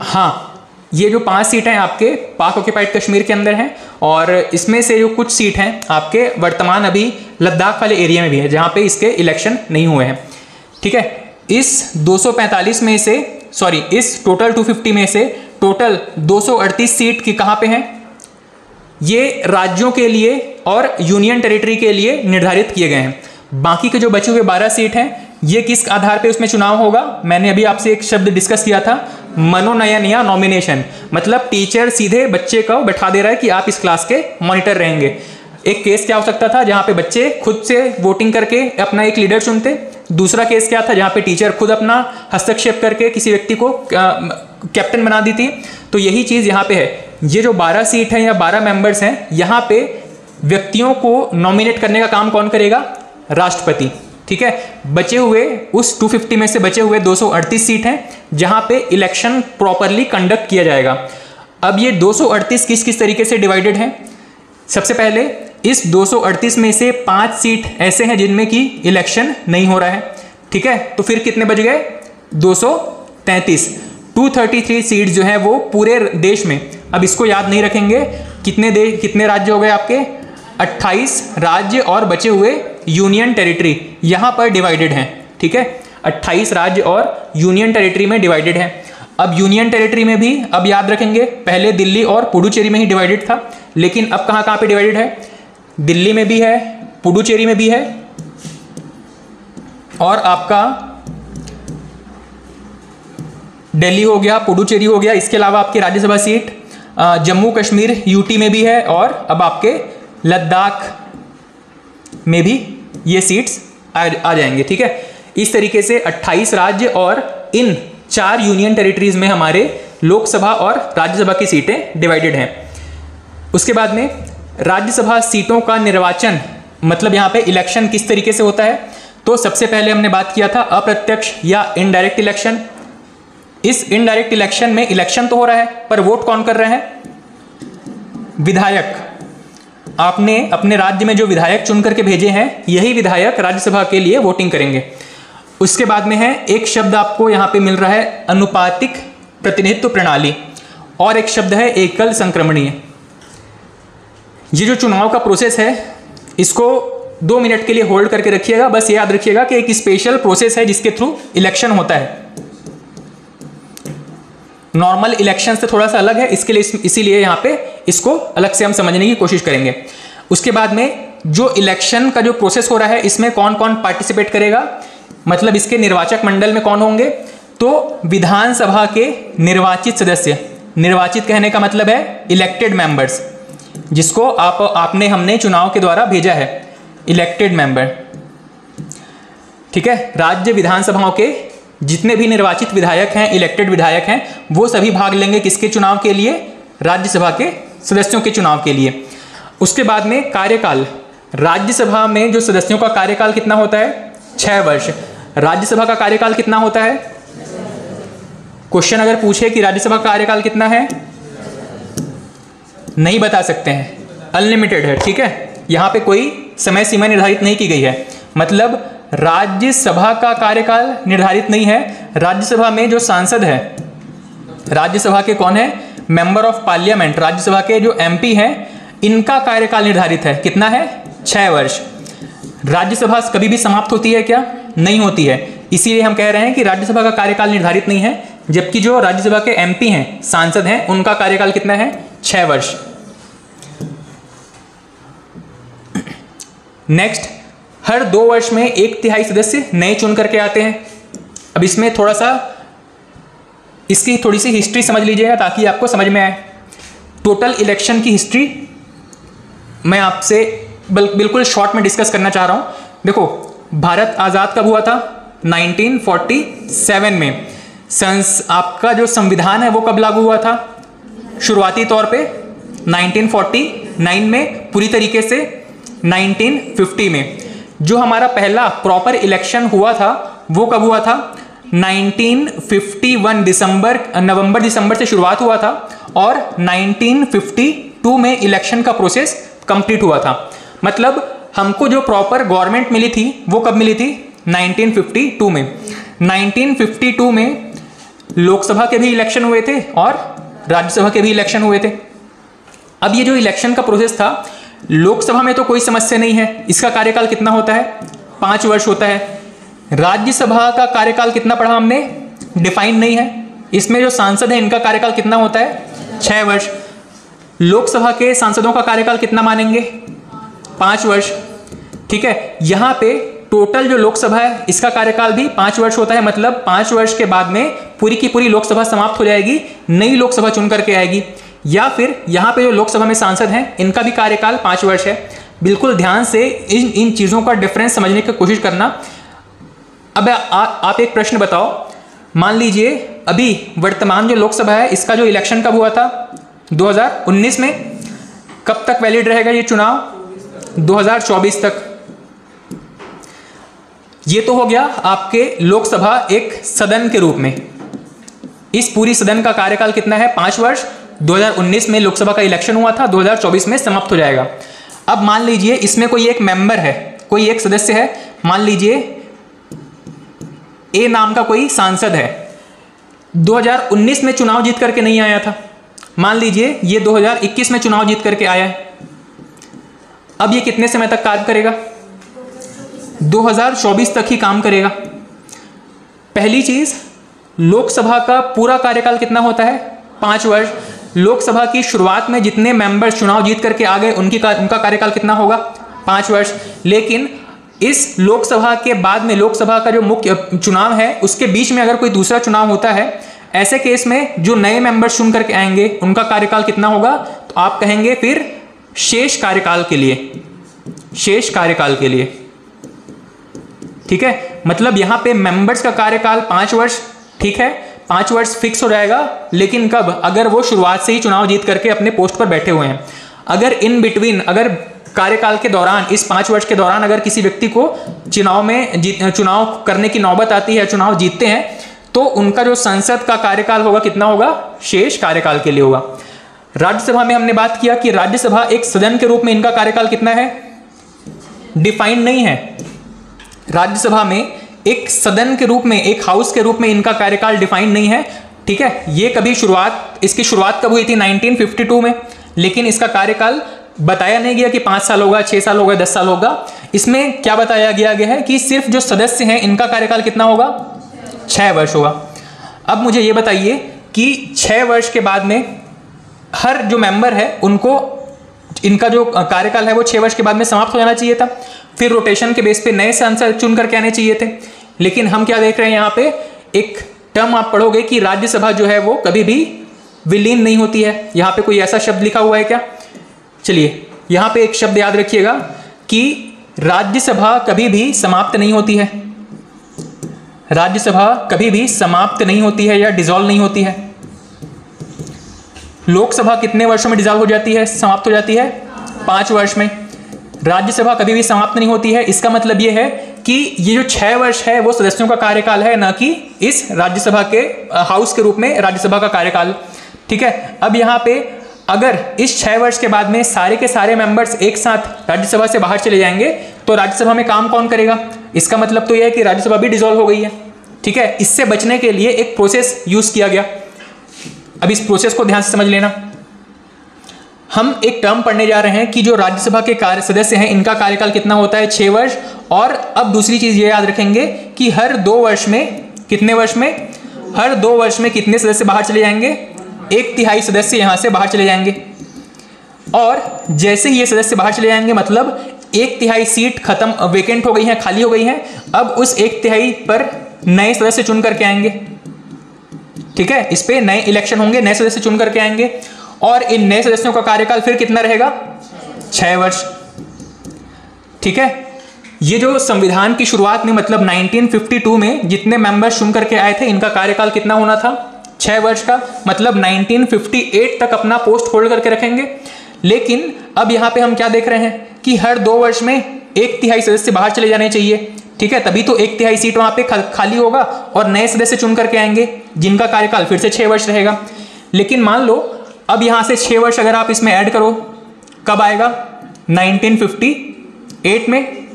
हाँ, ये जो 5 सीट हैं आपके पाक ऑक्यूपाइड कश्मीर के अंदर हैं, और इसमें से जो कुछ सीट हैं आपके वर्तमान अभी लद्दाख वाले एरिया में भी है, जहाँ पे इसके इलेक्शन नहीं हुए हैं। ठीक है, इस 245 में से, सॉरी, इस टोटल 250 में से टोटल 238 सीट की कहाँ पे हैं? ये राज्यों के लिए और यूनियन टेरिटरी के लिए निर्धारित किए गए हैं। बाकी के जो बचे हुए 12 सीट हैं, ये किस आधार पे उसमें चुनाव होगा? मैंने अभी आपसे एक शब्द डिस्कस किया था, मनोनयन या नॉमिनेशन। मतलब टीचर सीधे बच्चे को बैठा दे रहा है कि आप इस क्लास के मॉनिटर रहेंगे। एक केस क्या हो सकता था जहाँ पे बच्चे खुद से वोटिंग करके अपना एक लीडर चुनते। दूसरा केस क्या था जहाँ पे टीचर खुद अपना हस्तक्षेप करके किसी व्यक्ति को कैप्टन बना दी थी। तो यही चीज़ यहाँ पे है। ये जो 12 सीट हैं या 12 मेंबर्स हैं, यहाँ पे व्यक्तियों को नॉमिनेट करने का काम कौन करेगा? राष्ट्रपति। ठीक है, बचे हुए उस 250 में से बचे हुए 238 सीट हैं जहां पे इलेक्शन प्रॉपरली कंडक्ट किया जाएगा। अब ये 238 किस किस तरीके से डिवाइडेड हैं? सबसे पहले इस 238 में से 5 सीट ऐसे हैं जिनमें कि इलेक्शन नहीं हो रहा है। ठीक है, तो फिर कितने बच गए? 233। 233 सीट जो है वो पूरे देश में, अब इसको याद नहीं रखेंगे, कितने राज्य हो गए आपके? 28 राज्य और बचे हुए यूनियन टेरिटरी यहाँ पर डिवाइडेड हैं। ठीक है, 28 राज्य और यूनियन टेरिटरी में डिवाइडेड हैं। अब यूनियन टेरिटरी में भी अब याद रखेंगे, पहले दिल्ली और पुडुचेरी में ही डिवाइडेड था, लेकिन अब कहाँ पे डिवाइडेड है? दिल्ली में भी है, पुडुचेरी में भी है, और आपका दिल्ली हो गया, पुडुचेरी हो गया। इसके अलावा आपकी राज्यसभा सीट जम्मू कश्मीर यूटी में भी है, और अब आपके लद्दाख में भी ये सीट्स आ जाएंगे। ठीक है, इस तरीके से 28 राज्य और इन 4 यूनियन टेरिटरीज में हमारे लोकसभा और राज्यसभा की सीटें डिवाइडेड हैं। उसके बाद में राज्यसभा सीटों का निर्वाचन, मतलब यहाँ पे इलेक्शन किस तरीके से होता है? तो सबसे पहले हमने बात किया था अप्रत्यक्ष या इनडायरेक्ट इलेक्शन। इस इनडायरेक्ट इलेक्शन में इलेक्शन तो हो रहा है, पर वोट कौन कर रहे हैं? विधायक। आपने अपने राज्य में जो विधायक चुन करके भेजे हैं, यही विधायक राज्यसभा के लिए वोटिंग करेंगे। उसके बाद में है एक शब्द आपको यहाँ पे मिल रहा है अनुपातिक प्रतिनिधित्व प्रणाली, और एक शब्द है एकल संक्रमणीय। ये जो चुनाव का प्रोसेस है, इसको 2 मिनट के लिए होल्ड करके रखिएगा। बस ये याद रखिएगा कि एक स्पेशल प्रोसेस है जिसके थ्रू इलेक्शन होता है। नॉर्मल इलेक्शन से थोड़ा सा अलग है, इसके लिए इसीलिए यहाँ पे इसको अलग से हम समझने की कोशिश करेंगे। उसके बाद में जो इलेक्शन का जो प्रोसेस हो रहा है, इसमें कौन कौन पार्टिसिपेट करेगा, मतलब इसके निर्वाचक मंडल में कौन होंगे? तो विधानसभा के निर्वाचित सदस्य, निर्वाचित कहने का मतलब है इलेक्टेड मेंबर्स, जिसको आपने हमने चुनाव के द्वारा भेजा है, इलेक्टेड मेंबर। ठीक है, राज्य विधानसभाओं के जितने भी निर्वाचित विधायक हैं, इलेक्टेड विधायक हैं, वो सभी भाग लेंगे किसके चुनाव के लिए? राज्यसभा के सदस्यों के चुनाव के लिए। उसके बाद में कार्यकाल, राज्यसभा में जो सदस्यों का कार्यकाल कितना होता है? 6 वर्ष। राज्यसभा का कार्यकाल कितना होता है? क्वेश्चन अगर पूछे कि राज्यसभा का कार्यकाल कितना है, नहीं बता सकते हैं, अनलिमिटेड है। ठीक है, यहाँ पे कोई समय सीमा निर्धारित नहीं की गई है, मतलब राज्यसभा का कार्यकाल निर्धारित नहीं है। राज्यसभा में जो सांसद है, राज्यसभा के कौन है? मेंबर ऑफ पार्लियामेंट, राज्यसभा के जो एमपी हैं, इनका कार्यकाल निर्धारित है, कितना है? 6 वर्ष। राज्यसभा कभी भी समाप्त होती है क्या? नहीं होती है। इसीलिए हम कह रहे हैं कि राज्यसभा का कार्यकाल निर्धारित नहीं है, जबकि जो राज्यसभा के एमपी हैं, सांसद हैं, उनका कार्यकाल कितना है? 6 वर्ष। नेक्स्ट, हर 2 वर्ष में 1/3 सदस्य नए चुन करके आते हैं। अब इसमें थोड़ा सा इसकी थोड़ी सी हिस्ट्री समझ लीजिएगा ताकि आपको समझ में आए। टोटल इलेक्शन की हिस्ट्री मैं आपसे बिल्कुल शॉर्ट में डिस्कस करना चाह रहा हूँ। देखो, भारत आज़ाद कब हुआ था? 1947 में। आपका जो संविधान है वो कब लागू हुआ था? शुरुआती तौर पे 1949 में, पूरी तरीके से 1950 में। जो हमारा पहला प्रॉपर इलेक्शन हुआ था वो कब हुआ था? 1951 नवंबर दिसंबर से शुरुआत हुआ था और 1952 में इलेक्शन का प्रोसेस कंप्लीट हुआ था। मतलब हमको जो प्रॉपर गवर्नमेंट मिली थी वो कब मिली थी? 1952 में। 1952 में लोकसभा के भी इलेक्शन हुए थे और राज्यसभा के भी इलेक्शन हुए थे। अब ये जो इलेक्शन का प्रोसेस था, लोकसभा में तो कोई समस्या नहीं है, इसका कार्यकाल कितना होता है? 5 वर्ष होता है। राज्यसभा का कार्यकाल कितना पढ़ा हमने? डिफाइन नहीं है। इसमें जो सांसद हैं इनका कार्यकाल कितना होता है? 6 वर्ष। लोकसभा के सांसदों का कार्यकाल कितना मानेंगे? 5 वर्ष। ठीक है, यहाँ पे टोटल जो लोकसभा है इसका कार्यकाल भी 5 वर्ष होता है, मतलब 5 वर्ष के बाद में पूरी की पूरी लोकसभा समाप्त हो जाएगी, नई लोकसभा चुन करके आएगी। या फिर यहाँ पे जो लोकसभा में सांसद हैं इनका भी कार्यकाल 5 वर्ष है। बिल्कुल ध्यान से इन चीज़ों का डिफरेंस समझने की कोशिश करना। अब आप एक प्रश्न बताओ, मान लीजिए अभी वर्तमान जो लोकसभा है इसका जो इलेक्शन कब हुआ था? 2019 में। कब तक वैलिड रहेगा ये चुनाव? 2024 तक। ये तो हो गया आपके लोकसभा एक सदन के रूप में। इस पूरी सदन का कार्यकाल कितना है? 5 वर्ष। 2019 में लोकसभा का इलेक्शन हुआ था, 2024 में समाप्त हो जाएगा। अब मान लीजिए इसमें कोई एक मेंबर है, कोई एक सदस्य है, मान लीजिए ए नाम का कोई सांसद है, 2019 में चुनाव जीत करके नहीं आया था, मान लीजिए ये 2021 में चुनाव जीत करके आया है। अब ये कितने समय तक कार्य करेगा? 2024 तक ही काम करेगा। पहली चीज, लोकसभा का पूरा कार्यकाल कितना होता है? 5 वर्ष। लोकसभा की शुरुआत में जितने मेंबर्स चुनाव जीत करके आ गए उनका कार्यकाल कितना होगा? 5 वर्ष। लेकिन इस लोकसभा के बाद में, लोकसभा का जो मुख्य चुनाव है उसके बीच में अगर कोई दूसरा चुनाव होता है, ऐसे केस में जो नए मेंबर्स चुन करके आएंगे उनका कार्यकाल कितना होगा? तो आप कहेंगे फिर शेष कार्यकाल के लिए, शेष कार्यकाल के लिए। ठीक है, मतलब यहां पे मेंबर्स का कार्यकाल 5 वर्ष, ठीक है, 5 वर्ष फिक्स हो जाएगा। लेकिन कब? अगर वो शुरुआत से ही चुनाव जीत करके अपने पोस्ट पर बैठे हुए हैं। अगर इन बिटवीन, अगर कार्यकाल के दौरान, इस 5 वर्ष के दौरान अगर किसी व्यक्ति को चुनाव करने की नौबत आती है, चुनाव जीतते हैं, तो उनका जो संसद का कार्यकाल होगा कितना होगा? शेष कार्यकाल के लिए होगा। राज्यसभा में हमने बात किया कि राज्यसभा एक सदन के रूप में इनका कार्यकाल कितना है? डिफाइन नहीं है। राज्यसभा में एक सदन के रूप में, एक हाउस के रूप में इनका कार्यकाल डिफाइन नहीं है। ठीक है, ये कभी इसकी शुरुआत कब हुई थी? 1952 में। लेकिन इसका कार्यकाल बताया नहीं गया कि 5 साल होगा, 6 साल होगा, 10 साल होगा। इसमें क्या बताया गया है कि सिर्फ जो सदस्य हैं इनका कार्यकाल कितना होगा? 6 वर्ष होगा। अब मुझे ये बताइए कि 6 वर्ष के बाद में हर जो मेंबर है उनको, इनका जो कार्यकाल है वो 6 वर्ष के बाद में समाप्त हो जाना चाहिए था। फिर रोटेशन के बेस पे नए सांसद चुन करके आने चाहिए थे। लेकिन हम क्या देख रहे हैं यहाँ पे, एक टर्म आप पढ़ोगे कि राज्यसभा जो है वो कभी भी विलीन नहीं होती है। यहाँ पे कोई ऐसा शब्द लिखा हुआ है क्या? चलिए यहाँ पे एक शब्द याद रखिएगा कि राज्यसभा कभी भी समाप्त नहीं होती है। राज्यसभा कभी भी समाप्त नहीं होती है या डिसॉल्व नहीं होती है। लोकसभा कितने वर्षों में डिसॉल्व हो जाती है, समाप्त हो जाती है? 5 वर्ष में। राज्यसभा कभी भी समाप्त नहीं होती है। इसका मतलब यह है कि ये जो 6 वर्ष है वो सदस्यों का कार्यकाल है, ना कि इस राज्यसभा के हाउस के रूप में राज्यसभा का कार्यकाल। ठीक है, अब यहाँ पे अगर इस 6 वर्ष के बाद में सारे के सारे मेंबर्स एक साथ राज्यसभा से बाहर चले जाएंगे तो राज्यसभा में काम कौन करेगा? इसका मतलब तो यह है कि राज्यसभा भी डिसॉल्व हो गई है। ठीक है, इससे बचने के लिए एक प्रोसेस यूज किया गया। अब इस प्रोसेस को ध्यान से समझ लेना। हम एक टर्म पढ़ने जा रहे हैं कि जो राज्यसभा के कार्य सदस्य हैं इनका कार्यकाल कितना होता है? 6 वर्ष। और अब दूसरी चीज ये याद रखेंगे कि हर 2 वर्ष में, कितने वर्ष में? हर 2 वर्ष में कितने सदस्य बाहर चले जाएंगे? 1/3 सदस्य यहां से बाहर चले जाएंगे। और जैसे ही ये सदस्य बाहर चले जाएंगे मतलब 1/3 सीट खत्म, वेकेंट हो गई है, खाली हो गई है। अब उस 1/3 पर नए सदस्य चुन करके आएंगे। ठीक है, इस पे नए इलेक्शन होंगे, नए सदस्य चुन करके आएंगे और इन नए सदस्यों का कार्यकाल फिर कितना रहेगा? 6 वर्ष। ठीक है, ये जो संविधान की शुरुआत में मतलब 1952 में जितने मेंबर्स चुन करके आए थे इनका कार्यकाल कितना होना था? 6 वर्ष का। मतलब 1958 तक अपना पोस्ट होल्ड करके रखेंगे। लेकिन अब यहाँ पे हम क्या देख रहे हैं कि हर 2 वर्ष में 1/3 सदस्य बाहर चले जाने चाहिए। ठीक है, तभी तो 1/3 सीट वहां पे खाली होगा और नए सदस्य चुन करके आएंगे जिनका कार्यकाल फिर से 6 वर्ष रहेगा। लेकिन मान लो अब यहां से 6 वर्ष अगर आप इसमें ऐड करो, कब आएगा? 1958 में।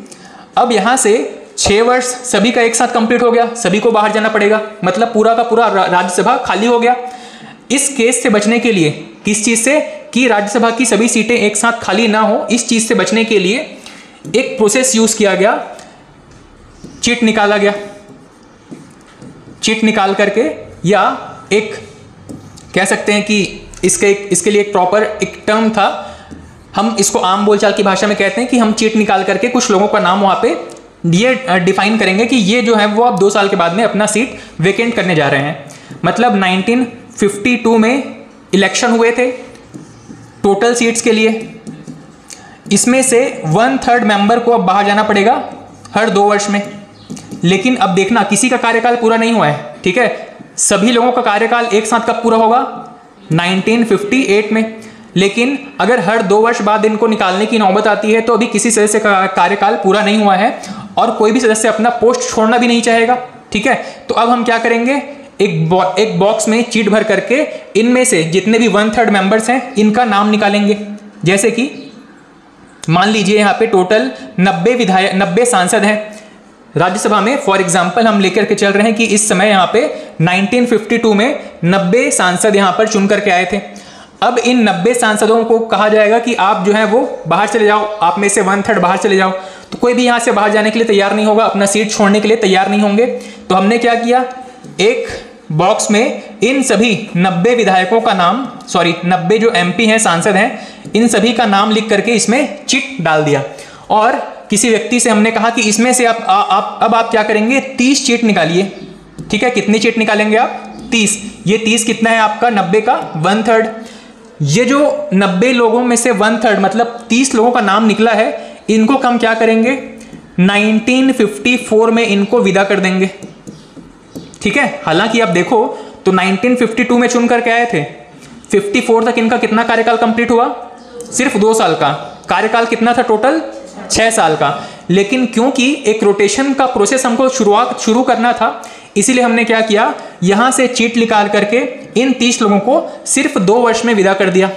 अब यहां से 6 वर्ष सभी का एक साथ कंप्लीट हो गया, सभी को बाहर जाना पड़ेगा, मतलब पूरा का पूरा राज्यसभा खाली हो गया। इस केस से बचने के लिए, किस चीज से? कि राज्यसभा की सभी सीटें एक साथ खाली ना हो, इस चीज से बचने के लिए एक प्रोसेस यूज किया गया, चिट निकाला गया। चिट निकाल करके, या एक कह सकते हैं कि इसके लिए एक प्रॉपर एक टर्म था, हम इसको आम बोलचाल की भाषा में कहते हैं कि हम चिट निकाल करके कुछ लोगों का नाम वहां पे ये डिफाइन करेंगे कि ये जो है वो अब 2 साल के बाद में अपना सीट वेकेंट करने जा रहे हैं। मतलब 1952 में इलेक्शन हुए थे टोटल सीट्स के लिए, इसमें से 1/3 मेंबर को अब बाहर जाना पड़ेगा हर 2 वर्ष में। लेकिन अब देखना, किसी का कार्यकाल पूरा नहीं हुआ है। ठीक है, सभी लोगों का कार्यकाल एक साथ कब पूरा होगा? 1958 में। लेकिन अगर हर 2 वर्ष बाद इनको निकालने की नौबत आती है तो अभी किसी सदस्य का कार्यकाल पूरा नहीं हुआ है और कोई भी सदस्य अपना पोस्ट छोड़ना भी नहीं चाहेगा। ठीक है, तो अब हम क्या करेंगे? एक बॉक्स में चीट भर करके इनमें से जितने भी 1/3 मेंबर्स हैं इनका नाम निकालेंगे। जैसे कि मान लीजिए यहाँ पे टोटल 90 सांसद हैं राज्यसभा में। फॉर एग्जाम्पल हम लेकर के चल रहे हैं कि इस समय यहाँ पे 1952 में 90 सांसद यहाँ पर चुन करके आए थे। अब इन 90 सांसदों को कहा जाएगा कि आप जो है वो बाहर चले जाओ, आप में से 1/3 बाहर चले जाओ। तो कोई भी यहाँ से बाहर जाने के लिए तैयार नहीं होगा, अपना सीट छोड़ने के लिए तैयार नहीं होंगे। तो हमने क्या किया? एक बॉक्स में इन सभी 90 विधायकों का नाम, 90 जो MP हैं, सांसद हैं, इन सभी का नाम लिख करके इसमें चिट डाल दिया। और किसी व्यक्ति से हमने कहा कि इसमें से अब आप क्या करेंगे? 30 चिट निकालिए। ठीक है, कितनी चिट निकालेंगे आप? 30। ये 30 कितना है आपका? 90 का 1/3। ये जो 90 लोगों में से 1/3 मतलब 30 लोगों का नाम निकला है, इनको हम क्या करेंगे? 1954 में इनको विदा कर देंगे। ठीक है, हालांकि आप देखो तो 1952 में चुन करके आए थे, 54 तक इनका कितना कार्यकाल कंप्लीट हुआ? सिर्फ 2 साल का। कार्यकाल कितना था टोटल? 6 साल का। लेकिन क्योंकि एक रोटेशन का प्रोसेस हमको शुरू करना था, इसीलिए हमने क्या किया? यहां से चीट निकाल करके इन 30 लोगों को सिर्फ 2 वर्ष में विदा कर दिया।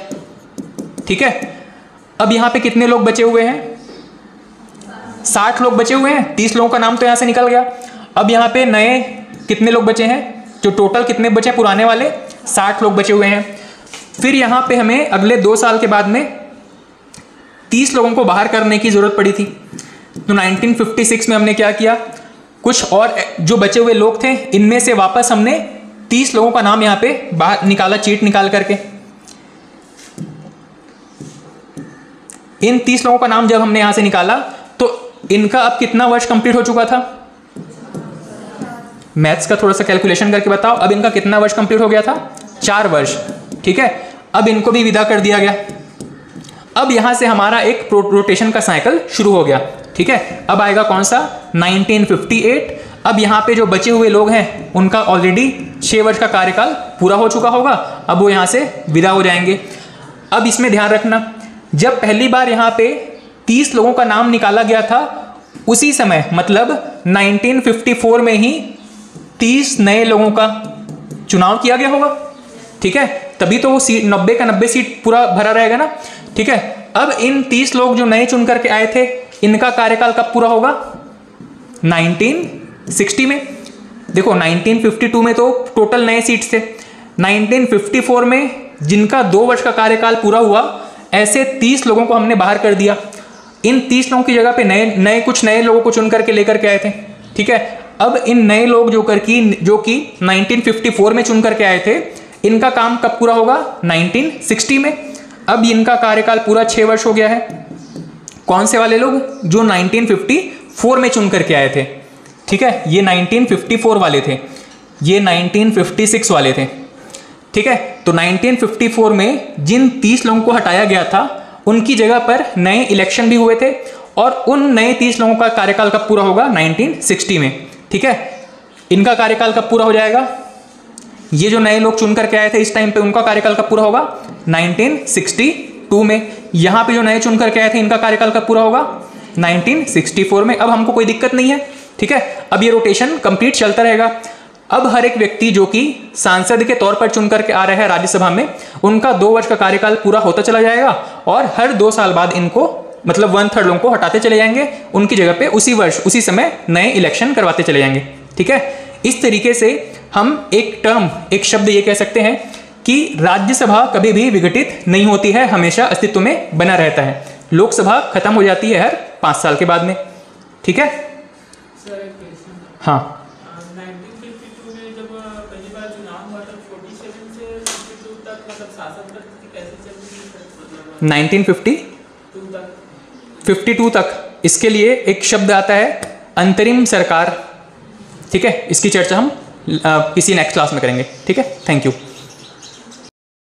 ठीक है, अब यहां पे कितने लोग बचे हुए हैं? 60 लोग बचे हुए हैं। 30 लोगों का नाम तो यहां से निकल गया। अब यहां पे नए कितने लोग बचे हैं? जो टोटल कितने बचे पुराने वाले? 60 लोग बचे हुए हैं। फिर यहां पे हमें अगले 2 साल के बाद में 30 लोगों को बाहर करने की जरूरत पड़ी थी। तो 1956 में हमने क्या किया? कुछ और जो बचे हुए लोग थे इनमें से वापस हमने 30 लोगों का नाम यहां पे बाहर निकाला, चीट निकाल करके। इन 30 लोगों का नाम जब हमने यहां से निकाला तो इनका अब कितना वर्ष कंप्लीट हो चुका था? मैथ्स का थोड़ा सा कैलकुलेशन करके बताओ। अब इनका कितना वर्ष कंप्लीट हो गया था? 4 वर्ष। ठीक है, अब इनको भी विदा कर दिया गया। अब यहां से हमारा एक रोटेशन का साइकिल शुरू हो गया। ठीक है, अब आएगा कौन सा 1958। अब यहाँ पे जो बचे हुए लोग हैं उनका ऑलरेडी 6 वर्ष का कार्यकाल पूरा हो चुका होगा, अब वो यहाँ से विदा हो जाएंगे। अब इसमें ध्यान रखना, जब पहली बार यहाँ पे 30 लोगों का नाम निकाला गया था, उसी समय मतलब 1954 में ही 30 नए लोगों का चुनाव किया गया होगा। ठीक है, तभी तो वो सीट 90 का 90 सीट पूरा भरा रहेगा ना। ठीक है, अब इन 30 लोग जो नए चुन करके आए थे, इनका कार्यकाल कब पूरा होगा 1960 में। देखो 1952 में तो टोटल नए सीट्स थे, 1954 में जिनका 2 वर्ष का कार्यकाल पूरा हुआ, ऐसे 30 लोगों को हमने बाहर कर दिया। इन 30 लोगों की जगह पे नए कुछ नए लोगों को चुन करके लेकर के आए थे। ठीक है, अब इन नए लोग जो कि 1954 में चुन करके आए थे, इनका काम कब पूरा होगा 1960 में। अब इनका कार्यकाल पूरा 6 वर्ष हो गया है। कौन से वाले लोग? जो 1954 में चुन करके आए थे। ठीक है, ये 1954 वाले थे, ये 1956 वाले थे। ठीक है, तो 1954 में जिन 30 लोगों को हटाया गया था, उनकी जगह पर नए इलेक्शन भी हुए थे, और उन नए 30 लोगों का कार्यकाल कब पूरा होगा 1960 में। ठीक है, इनका कार्यकाल कब पूरा हो जाएगा? ये जो नए लोग चुन करके आए थे इस टाइम पे, उनका कार्यकाल कब पूरा होगा 1962 में। यहाँ पे जो नए चुन करके आए थे, इनका कार्यकाल कब पूरा होगा 1964 में। अब हमको कोई दिक्कत नहीं है। ठीक है, अब ये रोटेशन कंप्लीट चलता रहेगा। अब हर एक व्यक्ति जो कि सांसद के तौर पर चुन करके आ रहे हैं राज्यसभा में, उनका 2 वर्ष का कार्यकाल पूरा होता चला जाएगा, और हर 2 साल बाद इनको मतलब 1/3 लोगों को हटाते चले जाएंगे, उनकी जगह पे उसी वर्ष उसी समय नए इलेक्शन करवाते चले जाएंगे। ठीक है, इस तरीके से हम एक शब्द ये कह सकते हैं कि राज्यसभा कभी भी विघटित नहीं होती है, हमेशा अस्तित्व में बना रहता है। लोकसभा खत्म हो जाती है हर 5 साल के बाद में। ठीक है, हाँ, 1952 में जब पहली बार चुनाव हुआ था, 47 से 52 तक मतलब शासन कैसे चल 1952 तक इसके लिए एक शब्द आता है अंतरिम सरकार। ठीक है, इसकी चर्चा हम किसी नेक्स्ट क्लास में करेंगे। ठीक है, थैंक यू।